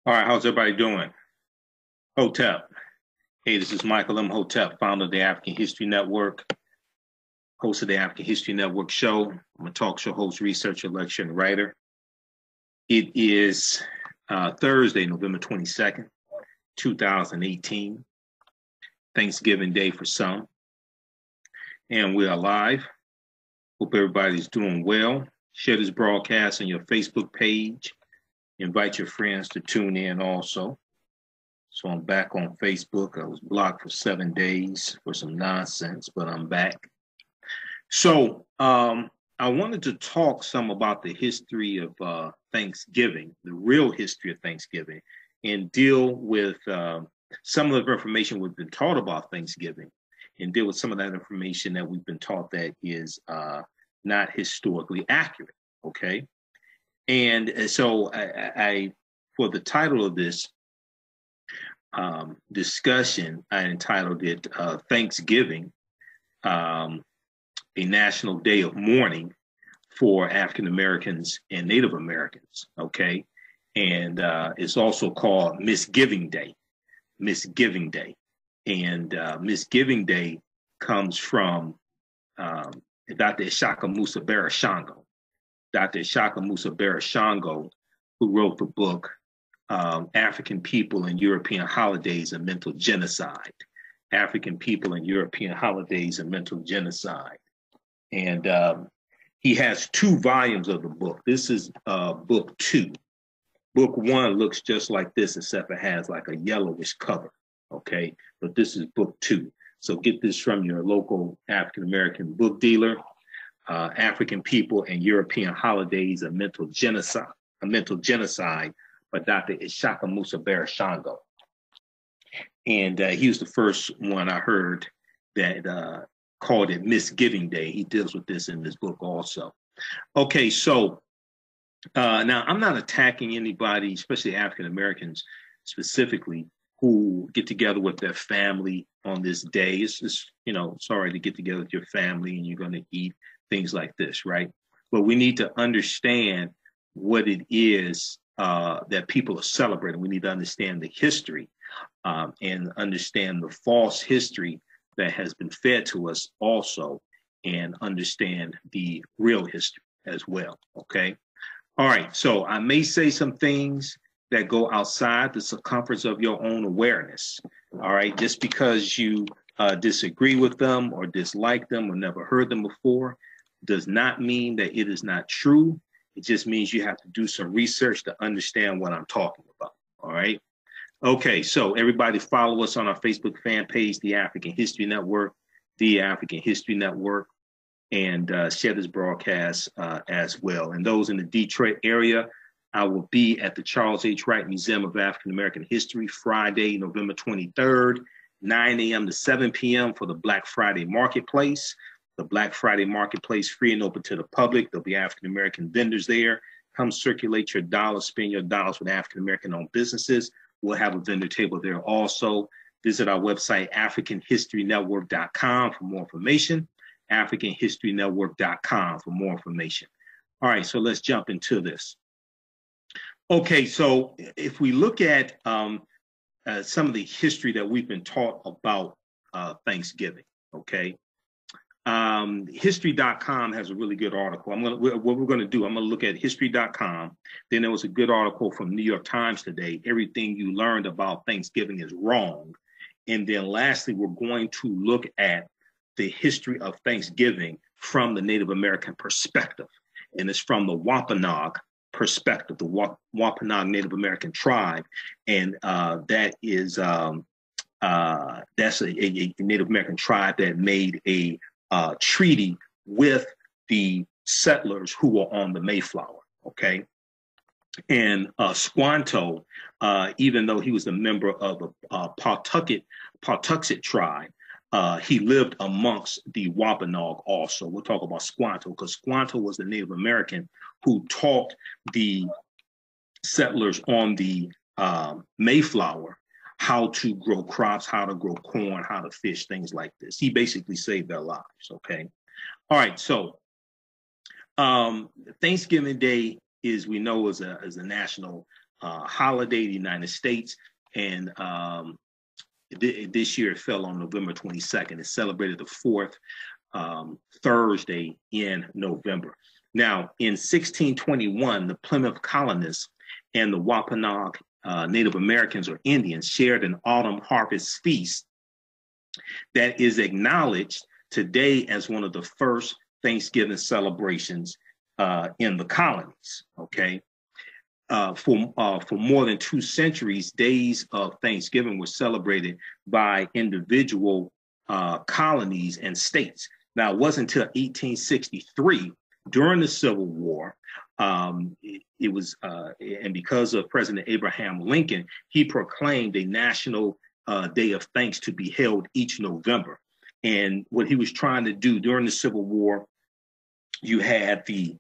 All right, how's everybody doing? Hotep. Hey, this is Michael Imhotep, founder of the African History Network, host of the African History Network show. I'm a talk show host, researcher, lecturer, and writer. It is Thursday, November 22nd, 2018, Thanksgiving Day for some. And we are live. Hope everybody's doing well. Share this broadcast on your Facebook page. Invite your friends to tune in also. So I'm back on Facebook. I was blocked for 7 days for some nonsense, but I'm back. So I wanted to talk some about the history of Thanksgiving, the real history of Thanksgiving, and deal with some of the information we've been taught about Thanksgiving, and deal with some of that information that we've been taught that is not historically accurate, okay? And so I for the title of this discussion, I entitled it Thanksgiving, a National Day of Mourning for African Americans and Native Americans, okay? And it's also called Misgiving Day, Misgiving Day. And Misgiving Day comes from Dr. Ishaka Musa Barashango. Dr. Ishaka Musa Barashango, who wrote the book, African People and European Holidays and Mental Genocide. African People and European Holidays and Mental Genocide. And he has 2 volumes of the book. This is book 2. Book 1 looks just like this, except it has like a yellowish cover, okay? But this is book 2. So get this from your local African American book dealer. African People and European Holidays and Mental Genocide, by Dr. Ishaka Musa Barashango. And he was the first one I heard that called it Misgiving Day. He deals with this in this book also. Okay, so now I'm not attacking anybody, especially African Americans specifically, who get together with their family on this day. It's just, sorry to get together with your family and you're going to eat things like this, right? But we need to understand what it is that people are celebrating. We need to understand the history and understand the false history that has been fed to us also, and understand the real history as well, okay? All right, so I may say some things that go outside the circumference of your own awareness, all right? Just because you disagree with them or dislike them or never heard them before does not mean that it is not true. It just means you have to do some research to understand what I'm talking about, all right? Okay, so everybody follow us on our Facebook fan page, The African History Network, The African History Network, and share this broadcast as well. And those in the Detroit area, I will be at the Charles H. Wright Museum of African American History Friday, November 23rd, 9 a.m. to 7 p.m. for the Black Friday Marketplace. The Black Friday Marketplace, free and open to the public. There'll be African American vendors there. Come circulate your dollars, spend your dollars with African American owned businesses. We'll have a vendor table there also. Visit our website, AfricanHistoryNetwork.com for more information. AfricanHistoryNetwork.com for more information. All right, so let's jump into this. Okay, so if we look at some of the history that we've been taught about Thanksgiving, okay? History.com has a really good article. What we're going to do, I'm going to look at history.com. Then there was a good article from New York Times today. Everything you learned about Thanksgiving is wrong. And then lastly, we're going to look at the history of Thanksgiving from the Native American perspective. And it's from the Wampanoag perspective, the Wampanoag Native American tribe. And that's a Native American tribe that made a treaty with the settlers who were on the Mayflower, okay? And Squanto, even though he was a member of the Pawtuxet tribe, he lived amongst the Wampanoag also. We'll talk about Squanto because Squanto was the Native American who taught the settlers on the Mayflower how to grow crops, how to grow corn, how to fish, things like this. He basically saved their lives, okay? All right, so Thanksgiving Day is, we know, is a national holiday in the United States, and this year it fell on November 22nd. It's celebrated the fourth Thursday in November. Now, in 1621, the Plymouth colonists and the Wampanoag Native Americans or Indians shared an autumn harvest feast that is acknowledged today as one of the first Thanksgiving celebrations in the colonies. Okay, for more than 2 centuries, days of Thanksgiving were celebrated by individual colonies and states. Now, it wasn't until 1863, during the Civil War, it was, and because of President Abraham Lincoln, he proclaimed a National Day of Thanks to be held each November. And what he was trying to do during the Civil War, you had the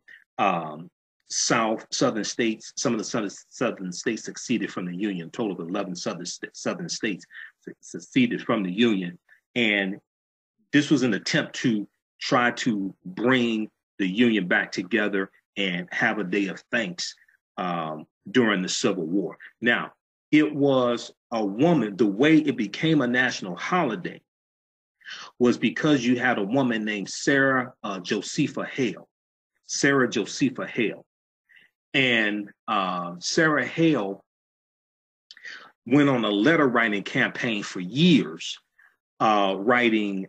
southern states, some of the southern states seceded from the Union, a total of 11 southern states seceded from the Union. And this was an attempt to try to bring the Union back together and have a day of thanks during the Civil War. Now, it was a woman, the way it became a national holiday was because you had a woman named Sarah Josepha Hale. Sarah Josepha Hale. And Sarah Hale went on a letter writing campaign for years, writing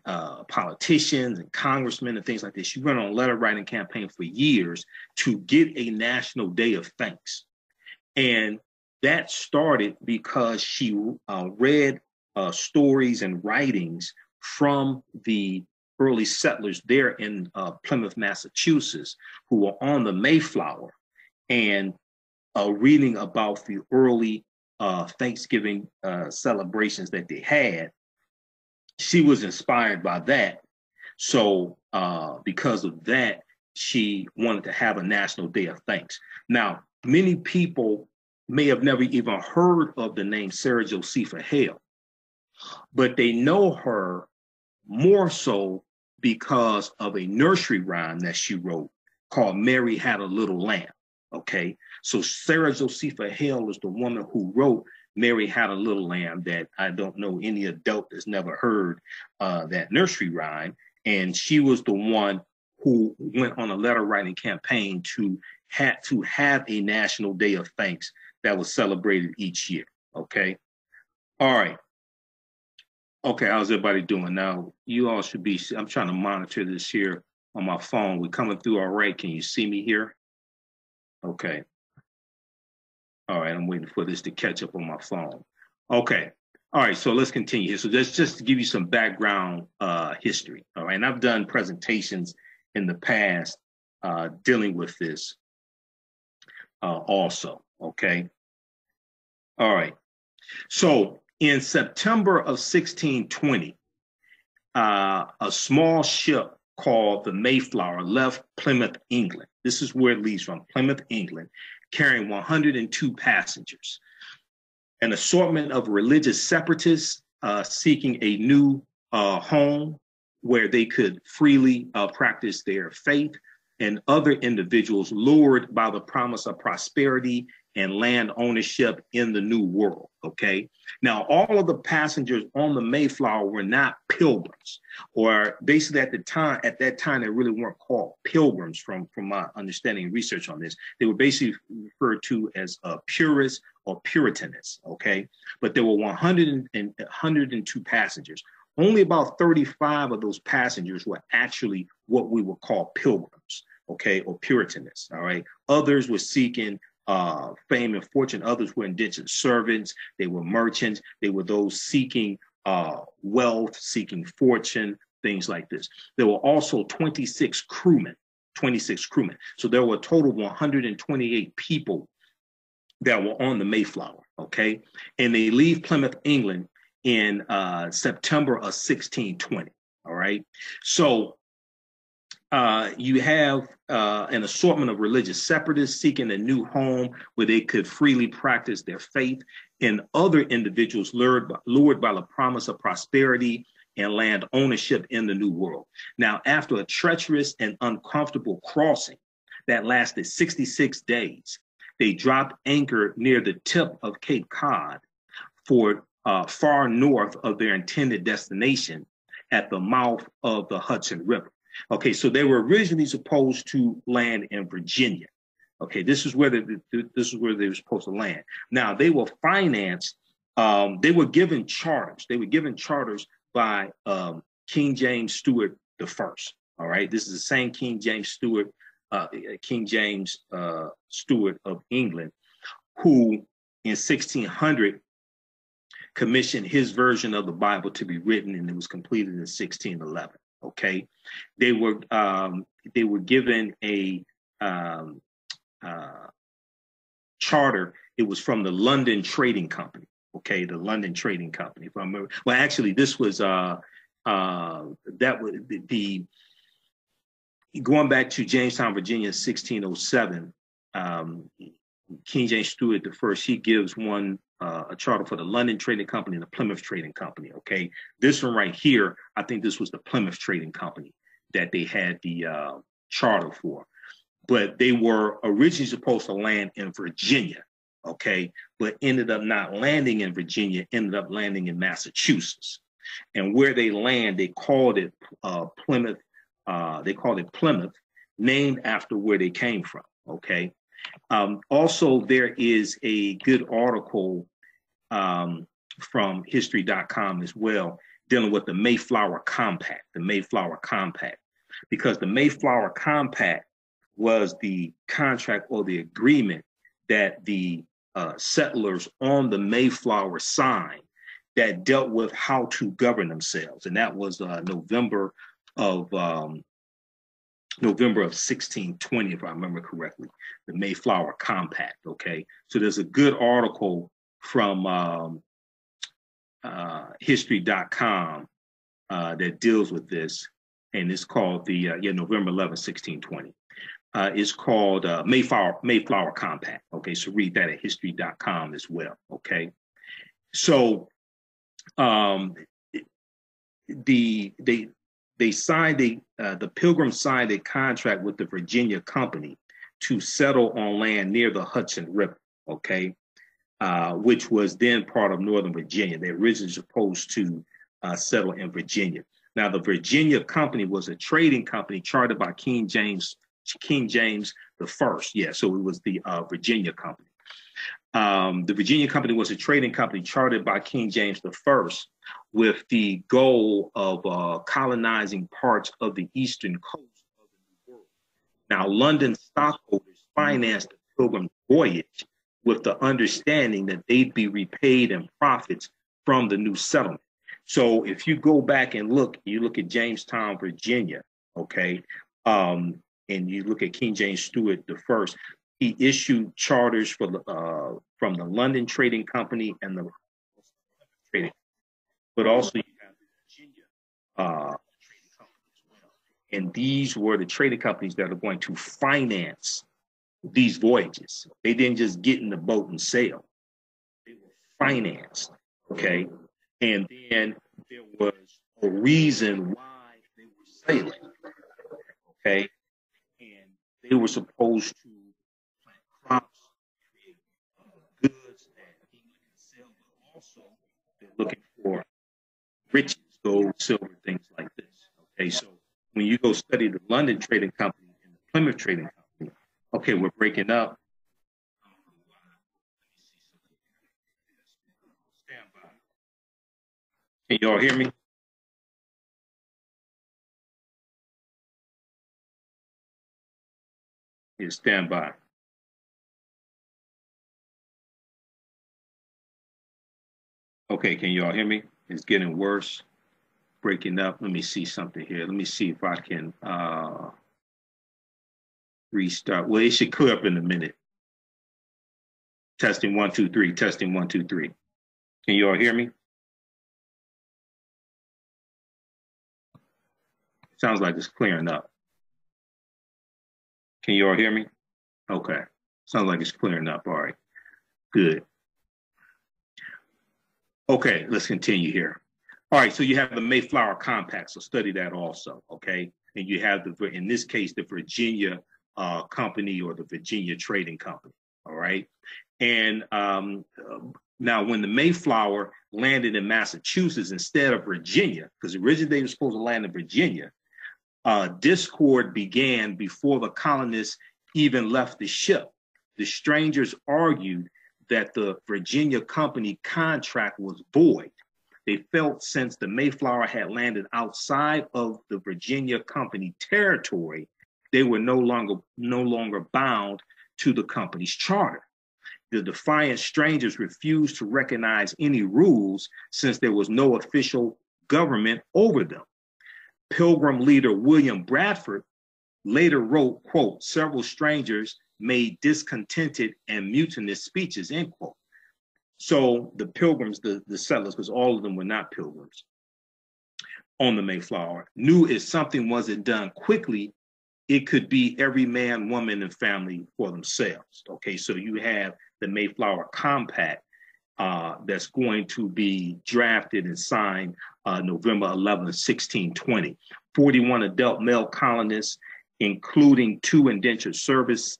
politicians and congressmen and things like this. She went on a letter writing campaign for years to get a National Day of Thanks. And that started because she read stories and writings from the early settlers there in Plymouth, Massachusetts, who were on the Mayflower and reading about the early Thanksgiving celebrations that they had. She was inspired by that. So because of that, she wanted to have a National Day of Thanks. Now, many people may have never even heard of the name Sarah Josepha Hale, but they know her more so because of a nursery rhyme that she wrote called Mary Had a Little Lamb. Okay, so Sarah Josepha Hale is the woman who wrote Mary Had a Little Lamb, that I don't know any adult that's never heard that nursery rhyme. And she was the one who went on a letter writing campaign to have a National Day of Thanks that was celebrated each year. Okay. All right. Okay. How's everybody doing? Now, you all should be, I'm trying to monitor this here on my phone. We're coming through all right. Can you see me here? Okay. All right, I'm waiting for this to catch up on my phone. Okay. All right, so let's continue here. So just to give you some background history. All right, and I've done presentations in the past dealing with this also. Okay. All right. So in September of 1620, a small ship called the Mayflower left Plymouth, England. This is where it leaves from, Plymouth, England, carrying 102 passengers. An assortment of religious separatists seeking a new home where they could freely practice their faith, and other individuals lured by the promise of prosperity and land ownership in the New World. Okay. Now, all of the passengers on the Mayflower were not pilgrims, or basically at that time, they really weren't called pilgrims from my understanding and research on this. They were basically referred to as purists or Puritanists. Okay. But there were 102 passengers. Only about 35 of those passengers were actually what we would call pilgrims, okay, or Puritanists. All right. Others were seeking fame and fortune. Others were indentured servants. They were merchants. They were those seeking wealth, seeking fortune, things like this. There were also 26 crewmen. So there were a total of 128 people that were on the Mayflower, okay? And they leave Plymouth, England in September of 1620, all right? So you have an assortment of religious separatists seeking a new home where they could freely practice their faith, and other individuals lured by the promise of prosperity and land ownership in the New World. Now, after a treacherous and uncomfortable crossing that lasted 66 days, They dropped anchor near the tip of Cape Cod for far north of their intended destination at the mouth of the Hudson River. Okay, so they were originally supposed to land in Virginia. Okay, this is where they were supposed to land. Now they were financed. They were given charters. They were given charters by King James Stewart the First. All right, this is the same King James Stewart, Stewart of England, who in 1600 commissioned his version of the Bible to be written, and it was completed in 1611. Okay, they were given a charter. It was from the London Trading Company. Okay, the London Trading Company. If I remember, well, actually, this was that was the going back to Jamestown, Virginia, 1607. King James Stewart the First, he gives one a charter for the London Trading Company and the Plymouth Trading Company. Okay, this one right here, I think this was the Plymouth Trading Company that they had the charter for, but they were originally supposed to land in Virginia. Okay, but ended up not landing in Virginia, ended up landing in Massachusetts, and where they land, they called it Plymouth. They called it Plymouth, named after where they came from. Okay. Also, there is a good article from history.com as well dealing with the Mayflower Compact, because the Mayflower Compact was the contract or the agreement that the settlers on the Mayflower signed that dealt with how to govern themselves. And that was November of 1620, if I remember correctly, the Mayflower Compact. Okay, so there's a good article from history.com that deals with this, and it's called the November 11, 1620. It's called Mayflower Compact. Okay, so read that at history.com as well. Okay, so they signed the Pilgrims signed a contract with the Virginia Company to settle on land near the Hudson River, okay, which was then part of Northern Virginia. They originally supposed to settle in Virginia. Now, the Virginia Company was a trading company chartered by King James the First. Yeah, so it was the Virginia Company. The Virginia Company was a trading company chartered by King James the First, with the goal of colonizing parts of the eastern coast of the New World. Now, London stockholders financed the Pilgrim voyage with the understanding that they'd be repaid in profits from the new settlement. So if you go back and you look at Jamestown, Virginia, okay, and you look at King James Stewart the First, he issued charters for from the London Trading Company and the Trading, but also you have the Virginia trading company as well. And these were the trading companies that are going to finance these voyages. They didn't just get in the boat and sail. They were financed, okay? And then there was a reason why they were sailing, okay? And they were supposed to plant crops, create goods that people can sell, but also they're looking for riches, gold, silver, things like this. Okay, so when you go study the London Trading Company and the Plymouth Trading Company, okay, we're breaking up. Stand by. Can you all hear me? Yeah, stand by. Okay, can you all hear me? It's getting worse. Breaking up. Let me see something here. Let me see if I can restart. Well, it should clear up in a minute. Testing 1, 2, 3. Testing 1, 2, 3. Can you all hear me? Sounds like it's clearing up. Can you all hear me? Okay. Sounds like it's clearing up. All right. Good. Okay, let's continue here. All right, so you have the Mayflower Compact, so study that also, okay? And you have, in this case, the Virginia Company or the Virginia Trading Company, All right. And now when the Mayflower landed in Massachusetts instead of Virginia, because originally they were supposed to land in Virginia, discord began before the colonists even left the ship. The strangers argued that the Virginia Company contract was void. They felt since the Mayflower had landed outside of the Virginia Company territory, they were no longer bound to the company's charter. The defiant strangers refused to recognize any rules since there was no official government over them. Pilgrim leader William Bradford later wrote, quote, several strangers made discontented and mutinous speeches, end quote. So the pilgrims, the settlers, because all of them were not pilgrims on the Mayflower, knew if something wasn't done quickly, it could be every man, woman, and family for themselves. Okay, so you have the Mayflower Compact that's going to be drafted and signed November 11, 1620. 41 adult male colonists, including 2 indentured servants,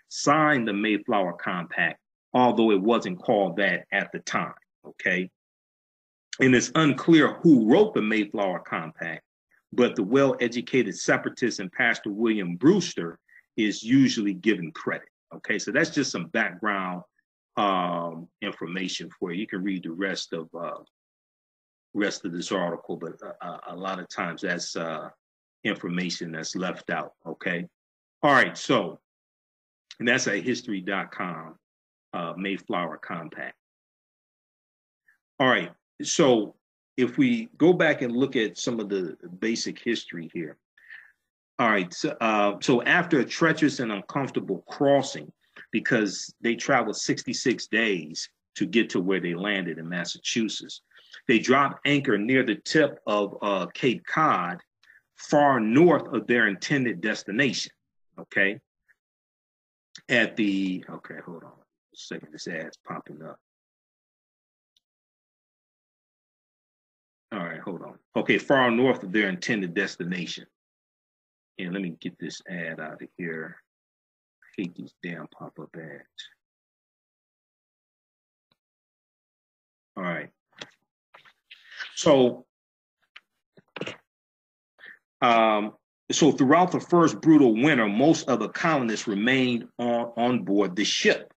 signed the Mayflower Compact, although it wasn't called that at the time, okay? And it's unclear who wrote the Mayflower Compact, but the well-educated separatist and Pastor William Brewster is usually given credit, okay? So that's just some background information for you. You can read the rest of this article, but a lot of times that's information that's left out, okay? All right, so, and that's at history.com, Mayflower Compact. All right, so if we go back and look at some of the basic history here. All right, so after a treacherous and uncomfortable crossing, because they traveled 66 days to get to where they landed in Massachusetts, they dropped anchor near the tip of Cape Cod, far north of their intended destination, okay? Okay, hold on a second, this ad's popping up. All right, hold on. Okay, far north of their intended destination. And let me get this ad out of here. I hate these damn pop-up ads. All right. So throughout the first brutal winter, most of the colonists remained on board the ship,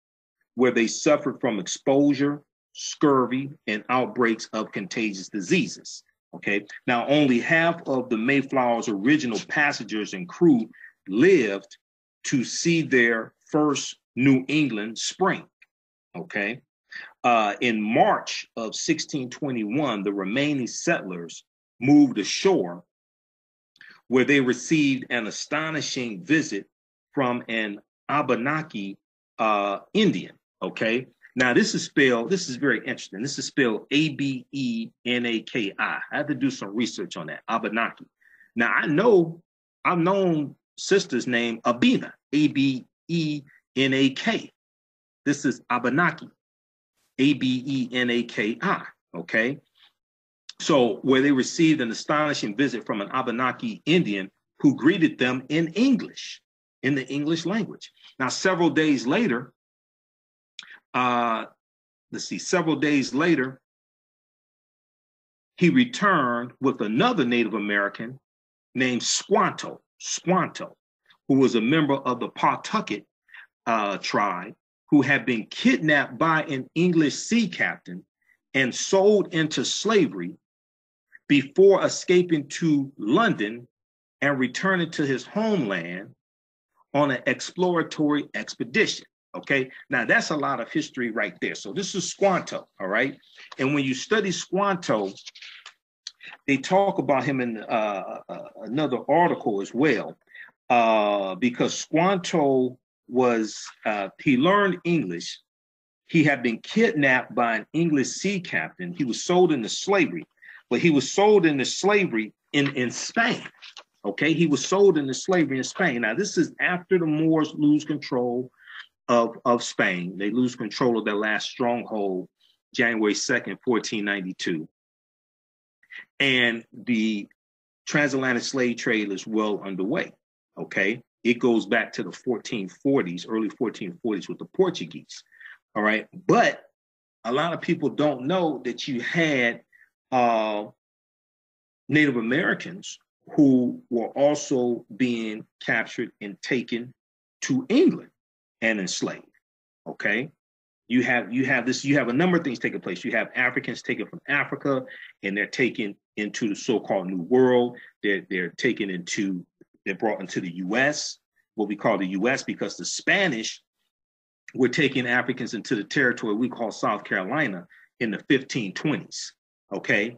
where they suffered from exposure, scurvy, and outbreaks of contagious diseases. Okay. Now, only half of the Mayflower's original passengers and crew lived to see their first New England spring. Okay. In March of 1621, the remaining settlers moved ashore, where they received an astonishing visit from an Abenaki Indian. Okay. Now, this is very interesting. This is spelled Abenaki. I had to do some research on that, Abenaki. Now, I've known sisters named Abena, Abenak. This is Abenaki, Abenaki, okay? So, where they received an astonishing visit from an Abenaki Indian who greeted them in English, in the English language. Now, several days later, he returned with another Native American named Squanto, who was a member of the Pawtucket tribe, who had been kidnapped by an English sea captain and sold into slavery before escaping to London and returning to his homeland on an exploratory expedition. Okay, now that's a lot of history right there. So this is Squanto, all right? And when you study Squanto, they talk about him in another article as well, because Squanto he learned English. He had been kidnapped by an English sea captain. He was sold into slavery, but he was sold into slavery in Spain. Okay, he was sold into slavery in Spain. Now, this is after the Moors lose control of Spain. They lose control of their last stronghold, January 2nd, 1492. And the transatlantic slave trade is well underway, okay? It goes back to the 1440s, early 1440s with the Portuguese. All right. But a lot of people don't know that you had Native Americans who were also being captured and taken to England and enslaved. Okay. You have a number of things taking place. You have Africans taken from Africa and they're taken into the so-called New World. They're brought into the US, what we call the US, because the Spanish were taking Africans into the territory we call South Carolina in the 1520s. Okay.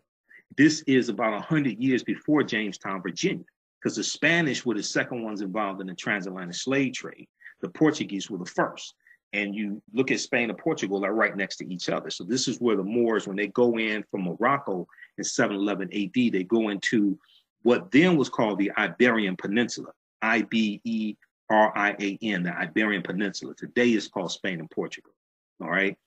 This is about 100 years before Jamestown, Virginia, because the Spanish were the second ones involved in the transatlantic slave trade. The Portuguese were the first. And you look at Spain and Portugal, they're right next to each other. So this is where the Moors, when they go in from Morocco in 711 AD, they go into what then was called the Iberian Peninsula, Iberian, the Iberian Peninsula. Today it's called Spain and Portugal. All right.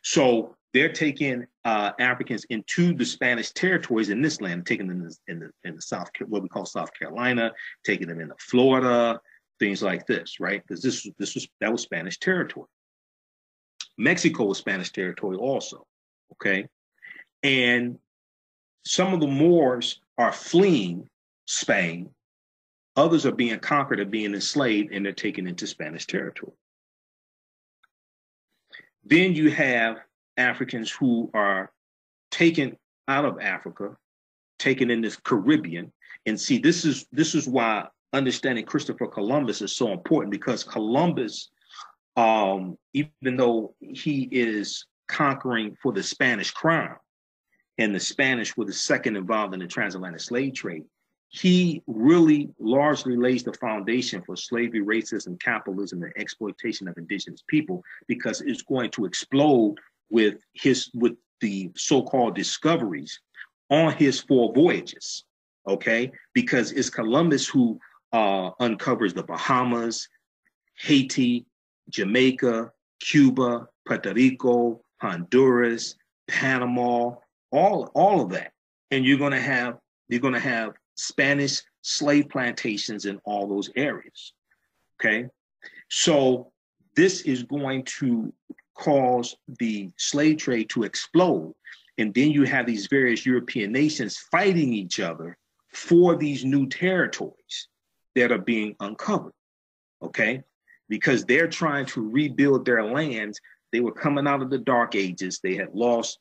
So they're taking Africans into the Spanish territories in this land, taking them in the South, what we call South Carolina, taking them into Florida, things like this, right? Because that was Spanish territory. Mexico was Spanish territory also, okay? And some of the Moors are fleeing Spain. Others are being conquered or being enslaved, and they're taken into Spanish territory. Then you have Africans who are taken out of Africa, taken in this Caribbean. And see, this is why understanding Christopher Columbus is so important, because Columbus, even though he is conquering for the Spanish crown, and the Spanish were the second involved in the transatlantic slave trade, he really largely lays the foundation for slavery, racism, capitalism, and exploitation of indigenous people, because it's going to explode with the so-called discoveries on his 4 voyages, okay? Because it's Columbus who uncovers the Bahamas, Haiti, Jamaica, Cuba, Puerto Rico, Honduras, Panama, all of that. And you're gonna have Spanish slave plantations in all those areas. Okay. So this is going to cause the slave trade to explode. And then you have these various European nations fighting each other for these new territories that are being uncovered. Okay. Because they're trying to rebuild their lands. They were coming out of the Dark Ages. They had lost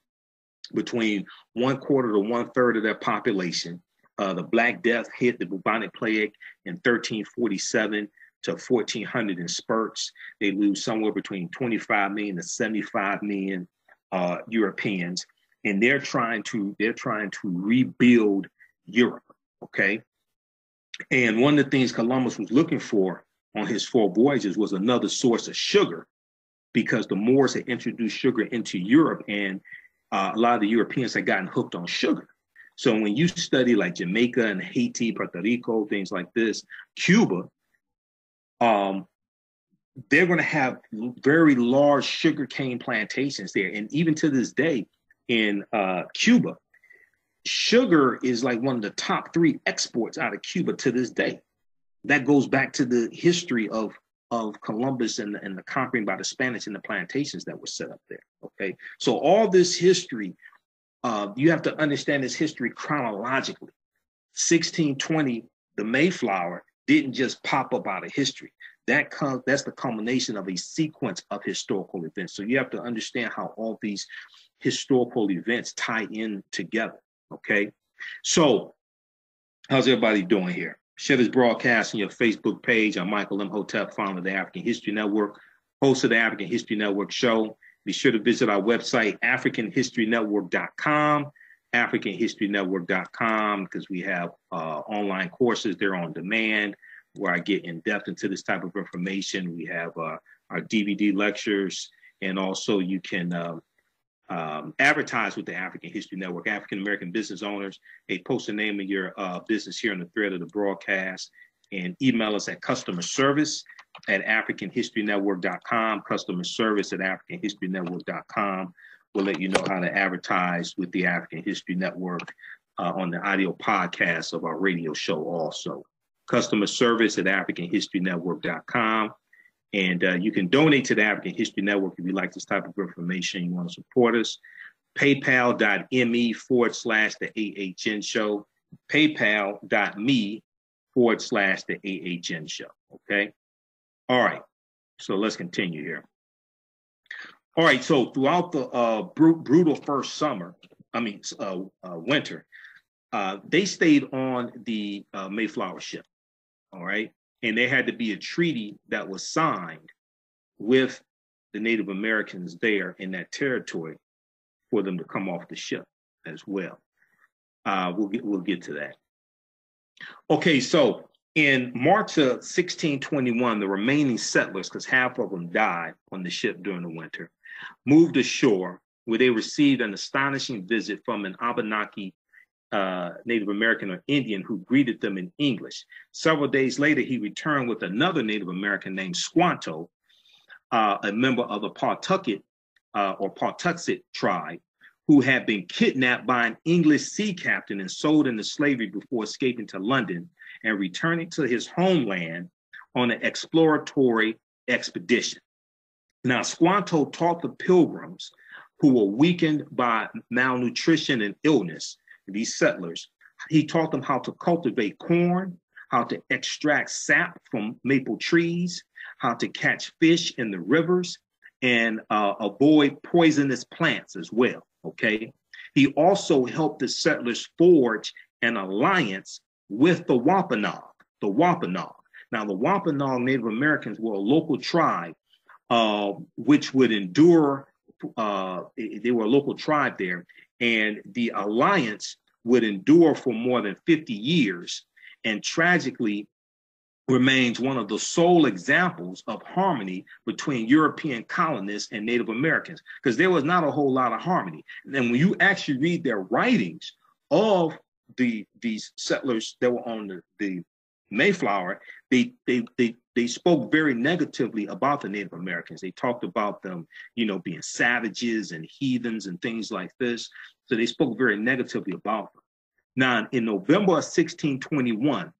between 1/4 to 1/3 of their population. The Black Death hit, the bubonic plague, in 1347 to 1400 in spurts. They lose somewhere between 25 million to 75 million Europeans, and they're trying to rebuild Europe. Okay, and one of the things Columbus was looking for on his 4 voyages was another source of sugar, because the Moors had introduced sugar into Europe, and a lot of the Europeans had gotten hooked on sugar. So when you study like Jamaica and Haiti, Puerto Rico, things like this, Cuba, they're going to have very large sugarcane plantations there. And even to this day in Cuba, sugar is like one of the top 3 exports out of Cuba to this day. That goes back to the history of Columbus and the conquering by the Spanish and the plantations that were set up there. Okay, so all this history, you have to understand this history chronologically. 1620, the Mayflower didn't just pop up out of history. That's the culmination of a sequence of historical events. So you have to understand how all these historical events tie in together. Okay, so how's everybody doing here? Share this broadcast on your Facebook page. I'm Michael Imhotep, founder of the African History Network, host of the African History Network show. Be sure to visit our website, AfricanHistoryNetwork.com, AfricanHistoryNetwork.com, because we have online courses there on demand where I get in depth into this type of information. We have our DVD lectures, and also you can advertise with the African History Network. African American business owners, post the name of your business here in the thread of the broadcast, and email us at customerservice@AfricanHistoryNetwork.com, customerservice@AfricanHistoryNetwork.com. We'll let you know how to advertise with the African History Network on the audio podcast of our radio show also. customer service at AfricanHistoryNetwork.com. And you can donate to the African History Network if you like this type of information, you want to support us. PayPal.me/the AHN show. PayPal.me/the AHN show. Okay. All right. So let's continue here. All right. So throughout the brutal first winter, they stayed on the Mayflower ship. All right. And there had to be a treaty that was signed with the Native Americans there in that territory for them to come off the ship as well. We'll get to that. Okay, so in March of 1621, the remaining settlers, because half of them died on the ship during the winter, moved ashore where they received an astonishing visit from an Abenaki Native American or Indian who greeted them in English. Several days later, he returned with another Native American named Squanto, a member of the Pawtucket or Pawtuxet tribe, who had been kidnapped by an English sea captain and sold into slavery before escaping to London and returning to his homeland on an exploratory expedition. Now, Squanto taught the pilgrims who were weakened by malnutrition and illness, these settlers, he taught them how to cultivate corn, how to extract sap from maple trees, how to catch fish in the rivers, and avoid poisonous plants as well, okay? He also helped the settlers forge an alliance with the Wampanoag. Now, the Wampanoag Native Americans were a local tribe which would endure, they were a local tribe there, and the alliance would endure for more than 50 years and tragically remains one of the sole examples of harmony between European colonists and Native Americans, because there was not a whole lot of harmony. And then when you actually read their writings of these settlers that were on the Mayflower, they spoke very negatively about the Native Americans. They talked about them, being savages and heathens and things like this. So they spoke very negatively about them. Now, in November of 1621,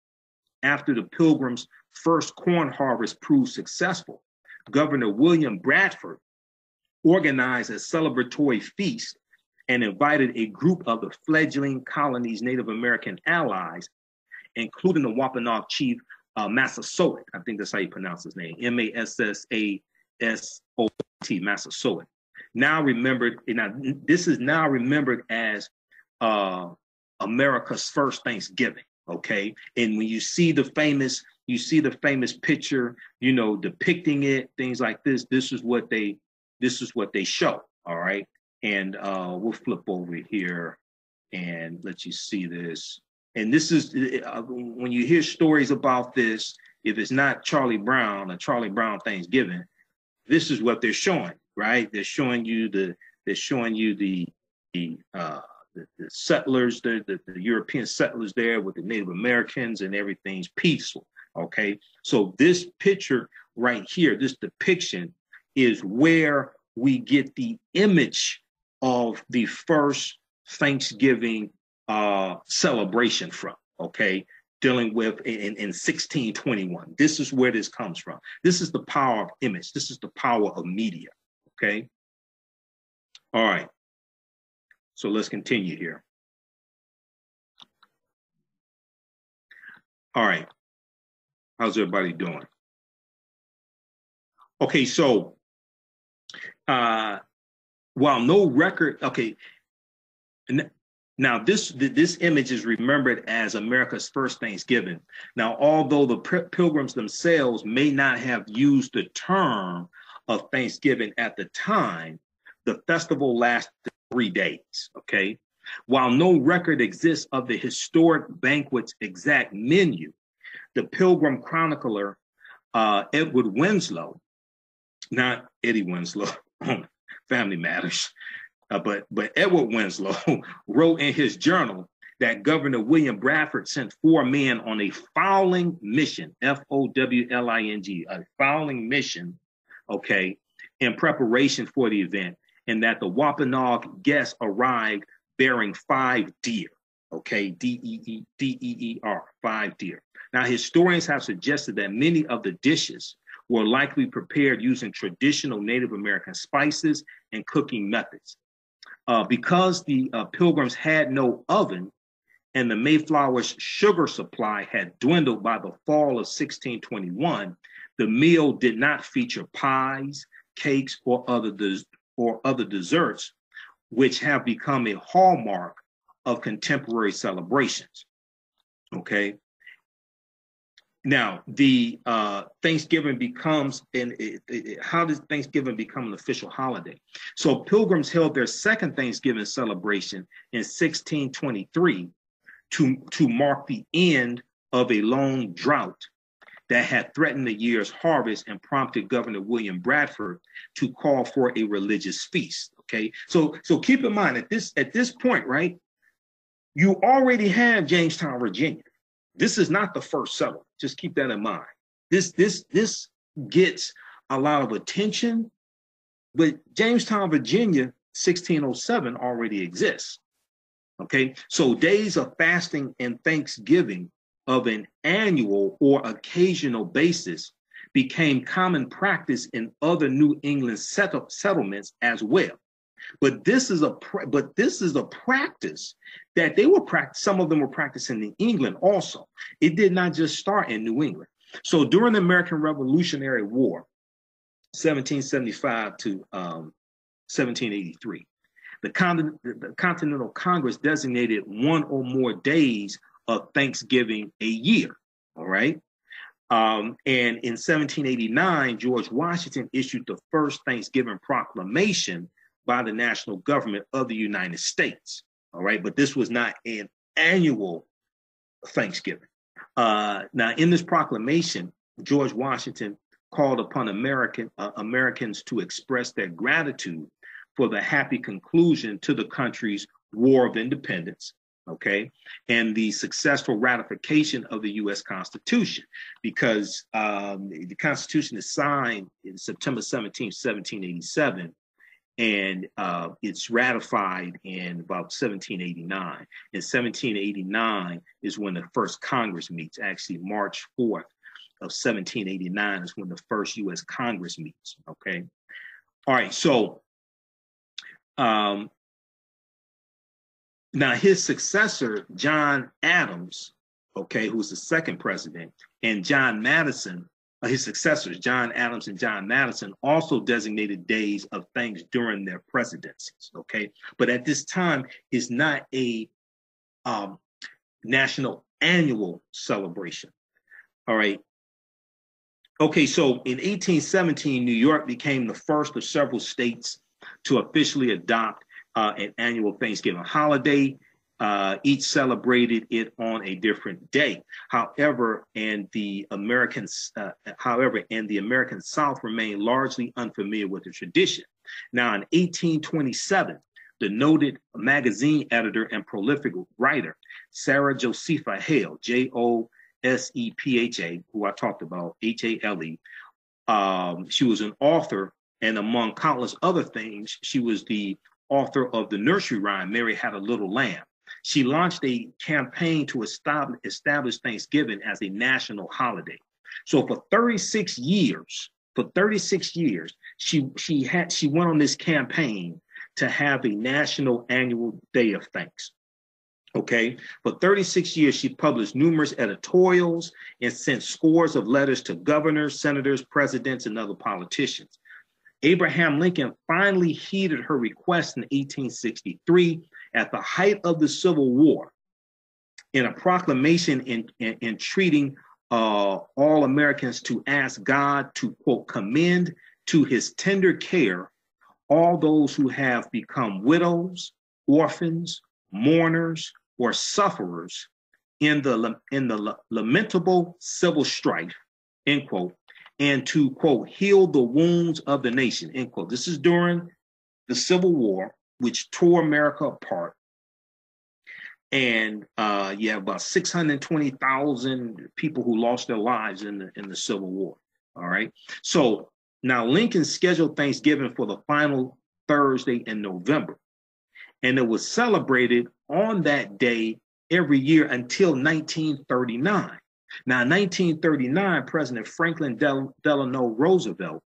after the Pilgrims' first corn harvest proved successful, Governor William Bradford organized a celebratory feast and invited a group of the fledgling colony's Native American allies, including the Wampanoag chief Massasoit. I think that's how you pronounce his name, Massasot, Massasoit. This is now remembered as America's first Thanksgiving. Okay, and when you see the famous picture, depicting it, things like this. This is what they show. All right, and we'll flip over here and let you see this. And this is when you hear stories about this. If it's not Charlie Brown Thanksgiving, this is what they're showing. Right? They're showing you the settlers, the European settlers there with the Native Americans, and everything's peaceful. Okay, so this picture right here, this depiction, is where we get the image of the first Thanksgiving celebration from. Okay, dealing with in 1621. This is where this comes from. This is the power of image. This is the power of media. Okay. All right. So let's continue here. All right. How's everybody doing? Okay, so while no record, okay, now this image is remembered as America's first Thanksgiving. Now, although the Pilgrims themselves may not have used the term of Thanksgiving at the time, the festival lasted 3 days, okay? While no record exists of the historic banquet's exact menu, the Pilgrim chronicler, Edward Winslow, not Eddie Winslow, Family Matters, but Edward Winslow wrote in his journal that Governor William Bradford sent 4 men on a fowling mission, Fowling, a fowling mission, okay, in preparation for the event, and that the Wampanoag guests arrived bearing 5 deer, okay, D-E-E-R, 5 deer. Now, historians have suggested that many of the dishes were likely prepared using traditional Native American spices and cooking methods. Because the Pilgrims had no oven and the Mayflower's sugar supply had dwindled by the fall of 1621, the meal did not feature pies, cakes, or other desserts, which have become a hallmark of contemporary celebrations. Okay. Now, the Thanksgiving becomes, how does Thanksgiving become an official holiday? So Pilgrims held their second Thanksgiving celebration in 1623 to mark the end of a long drought that had threatened the year's harvest and prompted Governor William Bradford to call for a religious feast. Okay, so keep in mind at this point, right? You already have Jamestown, Virginia. This is not the first settlement. Just keep that in mind. This gets a lot of attention, but Jamestown, Virginia, 1607 already exists. Okay, so days of fasting and Thanksgiving of an annual or occasional basis became common practice in other New England settlements as well. But this is a practice that they were some of them were practicing in England also. It did not just start in New England. So during the American Revolutionary War, 1775 to 1783, the Continental Congress designated one or more days of Thanksgiving a year. All right. And in 1789, George Washington issued the first Thanksgiving proclamation by the national government of the United States. All right. But this was not an annual Thanksgiving. Now, in this proclamation, George Washington called upon Americans to express their gratitude for the happy conclusion to the country's War of Independence, okay, and the successful ratification of the U.S. Constitution, because the Constitution is signed in September 17, 1787, and it's ratified in about 1789. In 1789 is when the first Congress meets. Actually, March 4th of 1789 is when the first U.S. Congress meets, okay? All right, so now his successor, John Adams, okay, who's the second president, and John Madison, his successors, John Adams and John Madison, also designated days of thanks during their presidencies, okay? But at this time, it's not a national annual celebration, all right? Okay, so in 1817, New York became the first of several states to officially adopt an annual Thanksgiving holiday. Each celebrated it on a different day. However, the American South remained largely unfamiliar with the tradition. Now, in 1827, the noted magazine editor and prolific writer, Sarah Josepha Hale, Josepha, who I talked about, Hale, she was an author, and among countless other things, she was the author of the nursery rhyme, Mary Had a Little Lamb. She launched a campaign to establish Thanksgiving as a national holiday. So for 36 years, she went on this campaign to have a national annual day of thanks. Okay, for 36 years, she published numerous editorials and sent scores of letters to governors, senators, presidents, and other politicians. Abraham Lincoln finally heeded her request in 1863 at the height of the Civil War in a proclamation entreating all Americans to ask God to, quote, commend to his tender care all those who have become widows, orphans, mourners, or sufferers in the lamentable civil strife, end quote, and to, quote, heal the wounds of the nation, end quote. This is during the Civil War, which tore America apart. And you have about 620,000 people who lost their lives in the Civil War, all right? So now Lincoln scheduled Thanksgiving for the final Thursday in November, and it was celebrated on that day every year until 1939. Now, in 1939, President Franklin Delano Roosevelt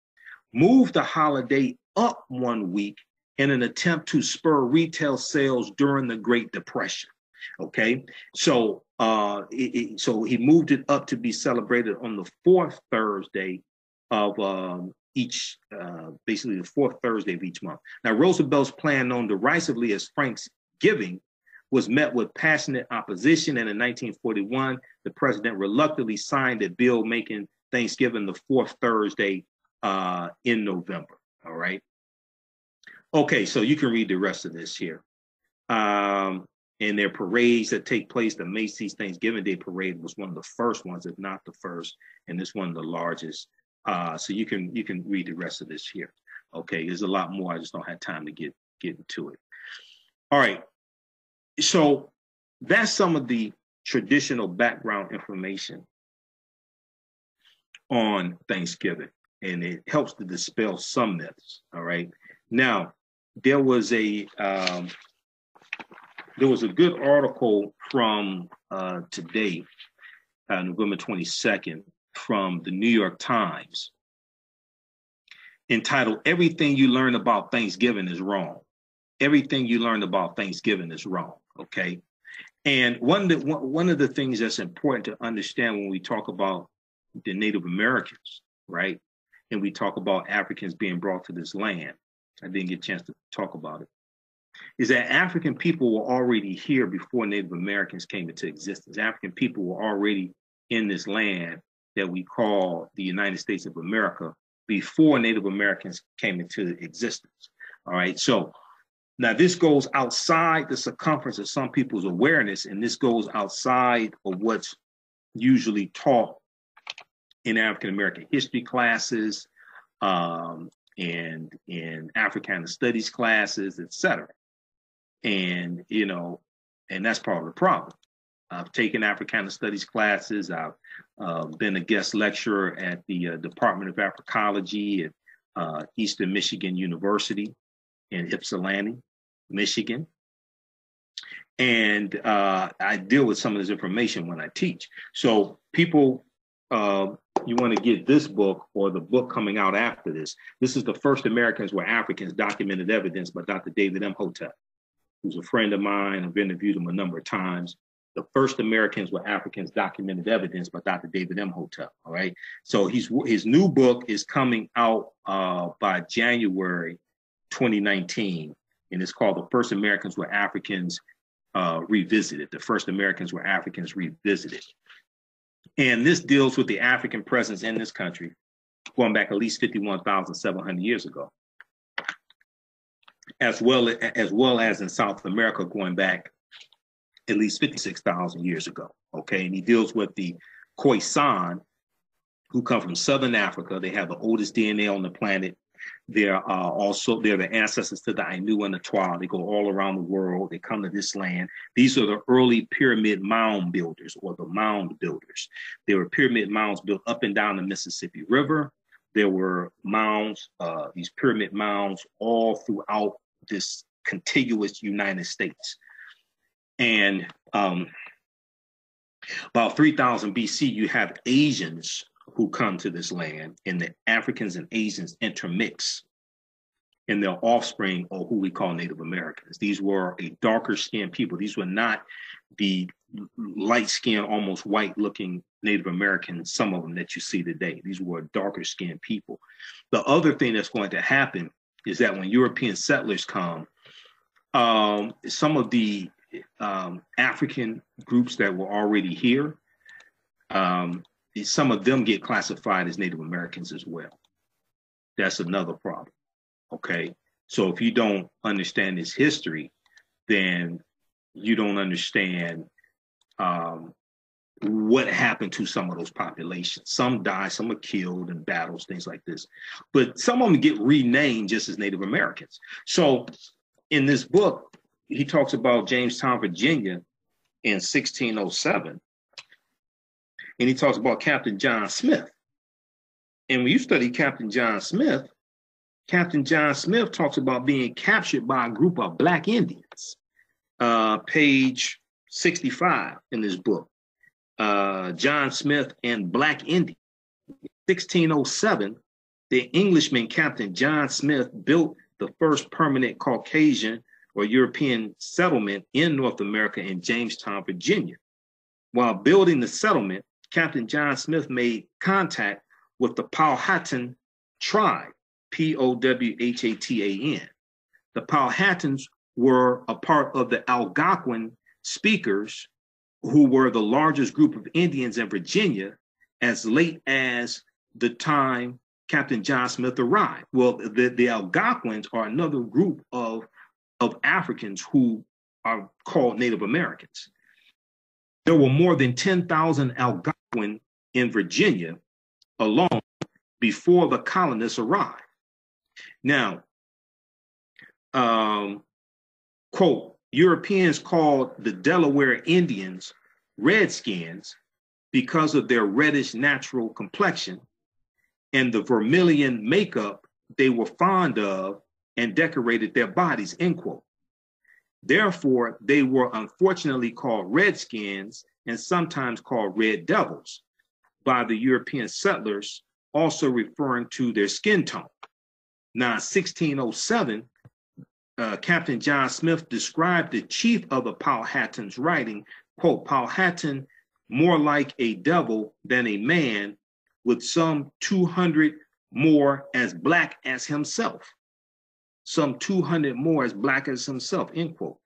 moved the holiday up 1 week in an attempt to spur retail sales during the Great Depression. Okay, so so he moved it up to be celebrated on the fourth Thursday of basically the fourth Thursday of each month. Now, Roosevelt's plan, known derisively as Thanksgiving, was met with passionate opposition, and in 1941, the president reluctantly signed a bill making Thanksgiving the fourth Thursday in November. All right. Okay, so you can read the rest of this here. And their parades that take place, the Macy's Thanksgiving Day Parade was one of the first ones, if not the first, and it's one of the largest. So you can read the rest of this here. Okay, there's a lot more. I just don't have time to get into it. All right. So that's some of the traditional background information on Thanksgiving, and it helps to dispel some myths. All right. Now, there was a good article from today, November 22nd, from the New York Times, entitled "Everything You Learn About Thanksgiving is Wrong." Everything you learn about Thanksgiving is wrong. Okay. And one of the things that's important to understand when we talk about the Native Americans, right? And we talk about Africans being brought to this land. I didn't get a chance to talk about it. Is that African people were already here before Native Americans came into existence. African people were already in this land that we call the United States of America before Native Americans came into existence. All right. So now this goes outside the circumference of some people's awareness, and this goes outside of what's usually taught in African American history classes, and in Africana studies classes, etc. And, you know, and that's part of the problem. I've taken Africana studies classes. I've been a guest lecturer at the Department of Africology at Eastern Michigan University in Ypsilanti, Michigan. And I deal with some of this information when I teach. So people, you want to get this book or the book coming out after this. This is The First Americans Were Africans, Documented Evidence by Dr. David Imhotep, who's a friend of mine. I've interviewed him a number of times. The First Americans Were Africans, Documented Evidence by Dr. David Imhotep. All right. So his new book is coming out by January 2019, and it's called The First Americans Were Africans Revisited. The First Americans Were Africans Revisited. And this deals with the African presence in this country going back at least 51,700 years ago, as well as in South America going back at least 56,000 years ago. Okay, and he deals with the Khoisan, who come from Southern Africa. They have the oldest DNA on the planet. They're the ancestors to the Ainu and the Twa. They go all around the world. They come to this land. These are the early pyramid mound builders, or the mound builders. There were pyramid mounds built up and down the Mississippi River. There were mounds, these pyramid mounds, all throughout this contiguous United States. And about 3000 BC, you have Asians who come to this land, and the Africans and Asians intermix, and their offspring are who we call Native Americans. These were a darker skinned people. These were not the light skinned, almost white looking Native Americans, some of them that you see today. These were darker skinned people. The other thing that's going to happen is that when European settlers come, some of the African groups that were already here, some of them get classified as Native Americans as well. That's another problem. Okay. So if you don't understand this history, then you don't understand what happened to some of those populations. Some die, some are killed in battles, things like this. But some of them get renamed just as Native Americans. So in this book, he talks about Jamestown, Virginia in 1607. And he talks about Captain John Smith. And when you study Captain John Smith talks about being captured by a group of Black Indians. Page 65 in this book. John Smith and Black Indians. 1607, the Englishman Captain John Smith built the first permanent Caucasian or European settlement in North America in Jamestown, Virginia. While building the settlement, Captain John Smith made contact with the Powhatan tribe, Powhatan. The Powhatans were a part of the Algonquin speakers, who were the largest group of Indians in Virginia as late as the time Captain John Smith arrived. Well, the Algonquins are another group of Africans who are called Native Americans. There were more than 10,000 Algonquin in Virginia alone before the colonists arrived. Now, quote, Europeans called the Delaware Indians Redskins because of their reddish natural complexion and the vermilion makeup they were fond of and decorated their bodies, end quote. Therefore, they were unfortunately called Redskins and sometimes called Red Devils by the European settlers, also referring to their skin tone. Now, in 1607, Captain John Smith described the chief of the Powhatans, writing, quote, Powhatan more like a devil than a man, with some 200 more as black as himself. Some 200 more as black as himself, end quote.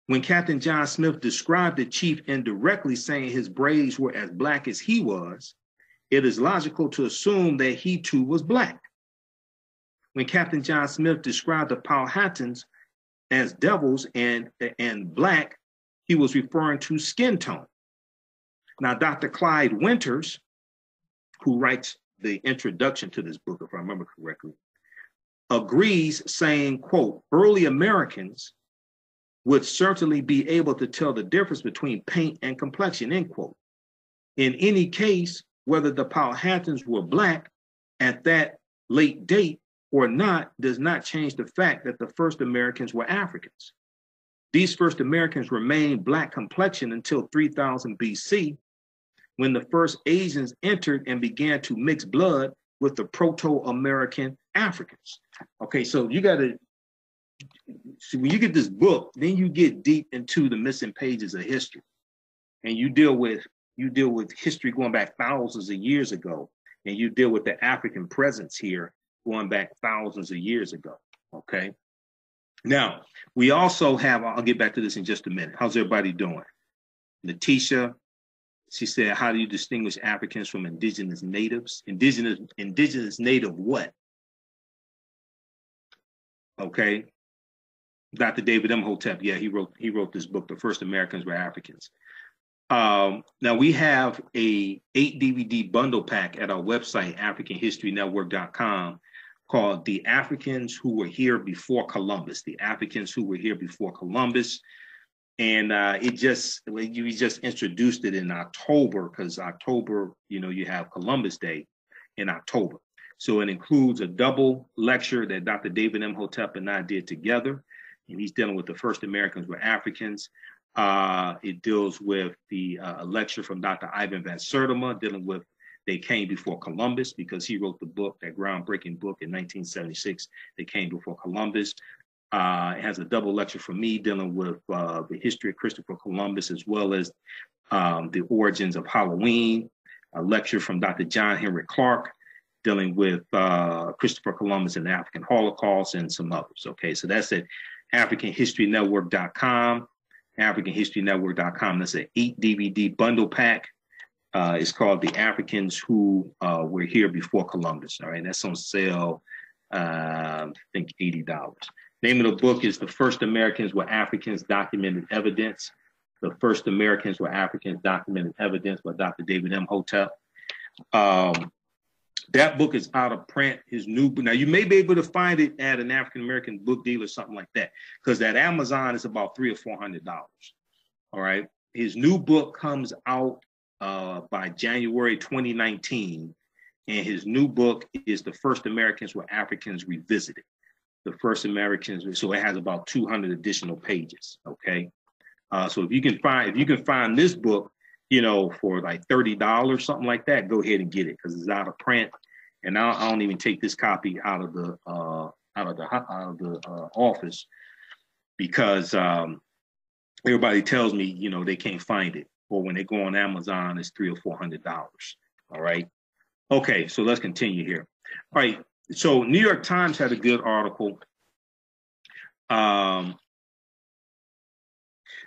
When Captain John Smith described the chief indirectly saying his braids were as black as he was, it is logical to assume that he too was black. When Captain John Smith described the Powhatans as devils and black, he was referring to skin tone. Now, Dr. Clyde Winters, who writes the introduction to this book, if I remember correctly, agrees, saying, quote, early Americans would certainly be able to tell the difference between paint and complexion, end quote. In any case, whether the Powhatans were black at that late date or not does not change the fact that the first Americans were Africans. These first Americans remained black complexion until 3000 BC, when the first Asians entered and began to mix blood with the Proto-American Africans. Okay, so you got to, so when you get this book, then you get deep into the missing pages of history, and you deal with history going back thousands of years ago, and you deal with the African presence here going back thousands of years ago. Okay. Now we also have. I'll get back to this in just a minute. How's everybody doing? Letitia, she said, "How do you distinguish Africans from indigenous natives? Indigenous native what?" Okay. Dr. David Imhotep, yeah, he wrote this book, The First Americans Were Africans. Now we have a 8 DVD bundle pack at our website, AfricanHistoryNetwork.com, called The Africans Who Were Here Before Columbus. The Africans Who Were Here Before Columbus. And we just introduced it in October, because October, you have Columbus Day in October. So it includes a double lecture that Dr. David Imhotep and I did together. And he's dealing with the first Americans were Africans. It deals with the lecture from Dr. Ivan Van Sertima, dealing with They Came Before Columbus, because he wrote the book, that groundbreaking book in 1976, They Came Before Columbus. It has a double lecture from me dealing with the history of Christopher Columbus, as well as the origins of Halloween. A lecture from Dr. John Henry Clark, dealing with Christopher Columbus and the African Holocaust, and some others. Okay, so that's at AfricanHistoryNetwork.com. AfricanHistoryNetwork.com. That's an 8 DVD bundle pack. It's called The Africans Who Were Here Before Columbus. All right, that's on sale, I think $80. Name of the book is The First Americans Were Africans, Documented Evidence. The First Americans Were Africans, Documented Evidence, by Dr. David Imhotep. That book is out of print. His new book. Now, you may be able to find it at an African-American book deal or something like that, because at Amazon is about $300 or $400. All right. His new book comes out by January 2019. And his new book is The First Americans Were Africans Revisited. The First Americans, so it has about 200 additional pages. Okay. So if you can find this book, you know, for like $30, something like that, go ahead and get it because it's out of print. And I don't even take this copy out of the office because everybody tells me, you know, they can't find it, or when they go on Amazon, it's $300 or $400. All right. Okay, so let's continue here. All right. So New York Times had a good article.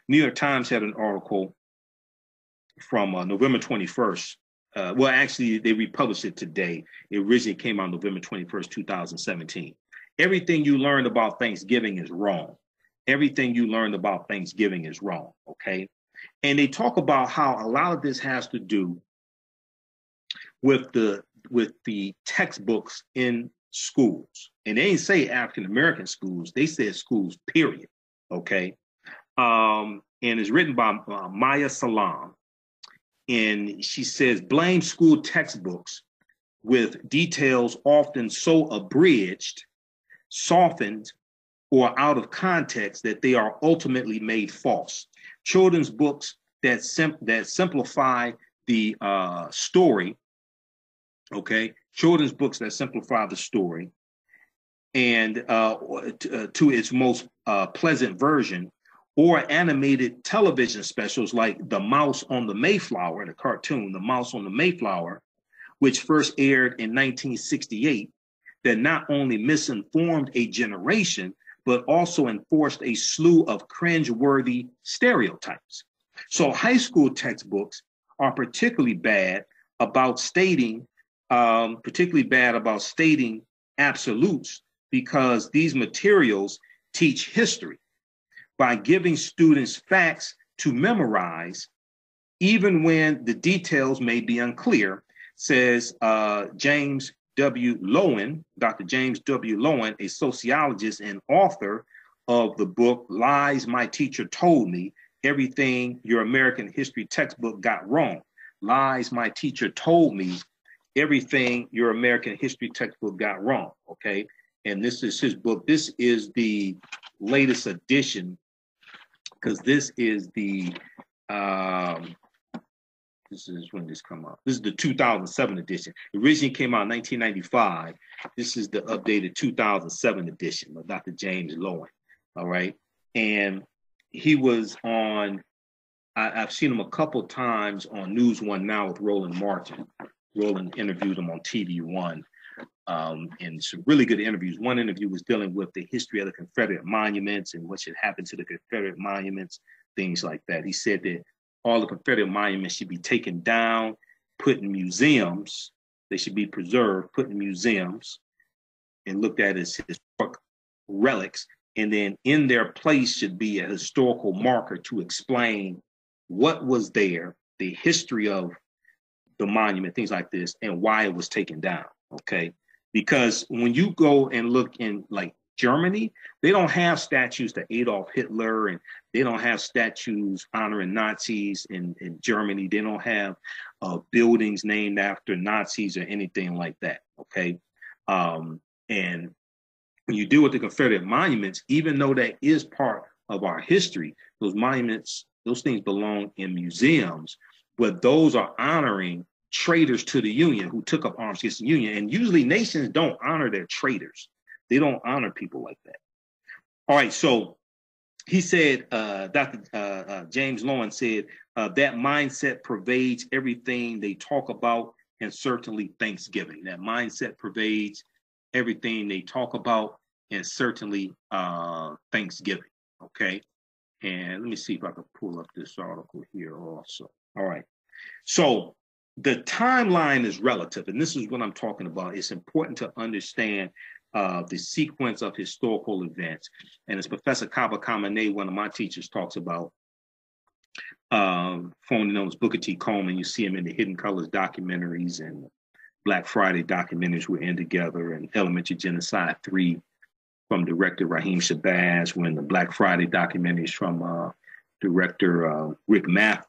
New York Times had an article from November 21st. Well, actually, they republished it today. It originally came out November 21st, 2017. Everything you learned about Thanksgiving is wrong. Everything you learned about Thanksgiving is wrong, okay? And they talk about how a lot of this has to do with the textbooks in schools. And they didn't say African-American schools. They said schools, period, okay? And it's written by Maya Salam. And she says, blame school textbooks with details often so abridged, softened, or out of context that they are ultimately made false. Children's books that simplify the story, okay? Children's books that simplify the story and to its most pleasant version, or animated television specials like The Mouse on the Mayflower, the cartoon, The Mouse on the Mayflower, which first aired in 1968, that not only misinformed a generation, but also enforced a slew of cringe-worthy stereotypes. So high school textbooks are particularly bad about stating absolutes because these materials teach history by giving students facts to memorize, even when the details may be unclear, says James W. Lowen, Dr. James W. Lowen, a sociologist and author of the book, Lies My Teacher Told Me, Everything Your American History Textbook Got Wrong. Lies My Teacher Told Me, Everything Your American History Textbook Got Wrong, okay? And this is his book. This is the latest edition, because this is the, this is when this come out. This is the 2007 edition. It originally came out in 1995. This is the updated 2007 edition of Dr. James Lowen, all right? And he was on, I've seen him a couple times on News One Now with Roland Martin. Roland interviewed him on TV One. And some really good interviews. One interview was dealing with the history of the Confederate monuments and what should happen to the Confederate monuments, things like that. He said that all the Confederate monuments should be taken down, put in museums. They should be preserved, put in museums, and looked at as historic relics. And then in their place should be a historical marker to explain what was there, the history of the monument, things like this, and why it was taken down, okay? Because when you go and look in like Germany, they don't have statues to Adolf Hitler, and they don't have statues honoring Nazis in Germany. They don't have buildings named after Nazis or anything like that, okay? And when you deal with the Confederate monuments, even though that is part of our history, those monuments, those things belong in museums, but those are honoring traitors to the Union who took up arms against the Union. And usually nations don't honor their traitors. They don't honor people like that. All right, so he said, Dr. James Lowen said, that mindset pervades everything they talk about, and certainly Thanksgiving. That mindset pervades everything they talk about, and certainly Thanksgiving, okay? And let me see if I can pull up this article here also. All right, so the timeline is relative, and this is what I'm talking about. It's important to understand the sequence of historical events. And as Professor Kaba Kamene, one of my teachers, talks about, formerly known as Booker T. Coleman, you see him in the Hidden Colors documentaries and Black Friday documentaries we're in together, and Elementary Genocide 3 from director Raheem Shabazz, when the Black Friday documentaries from director Rick Mathers,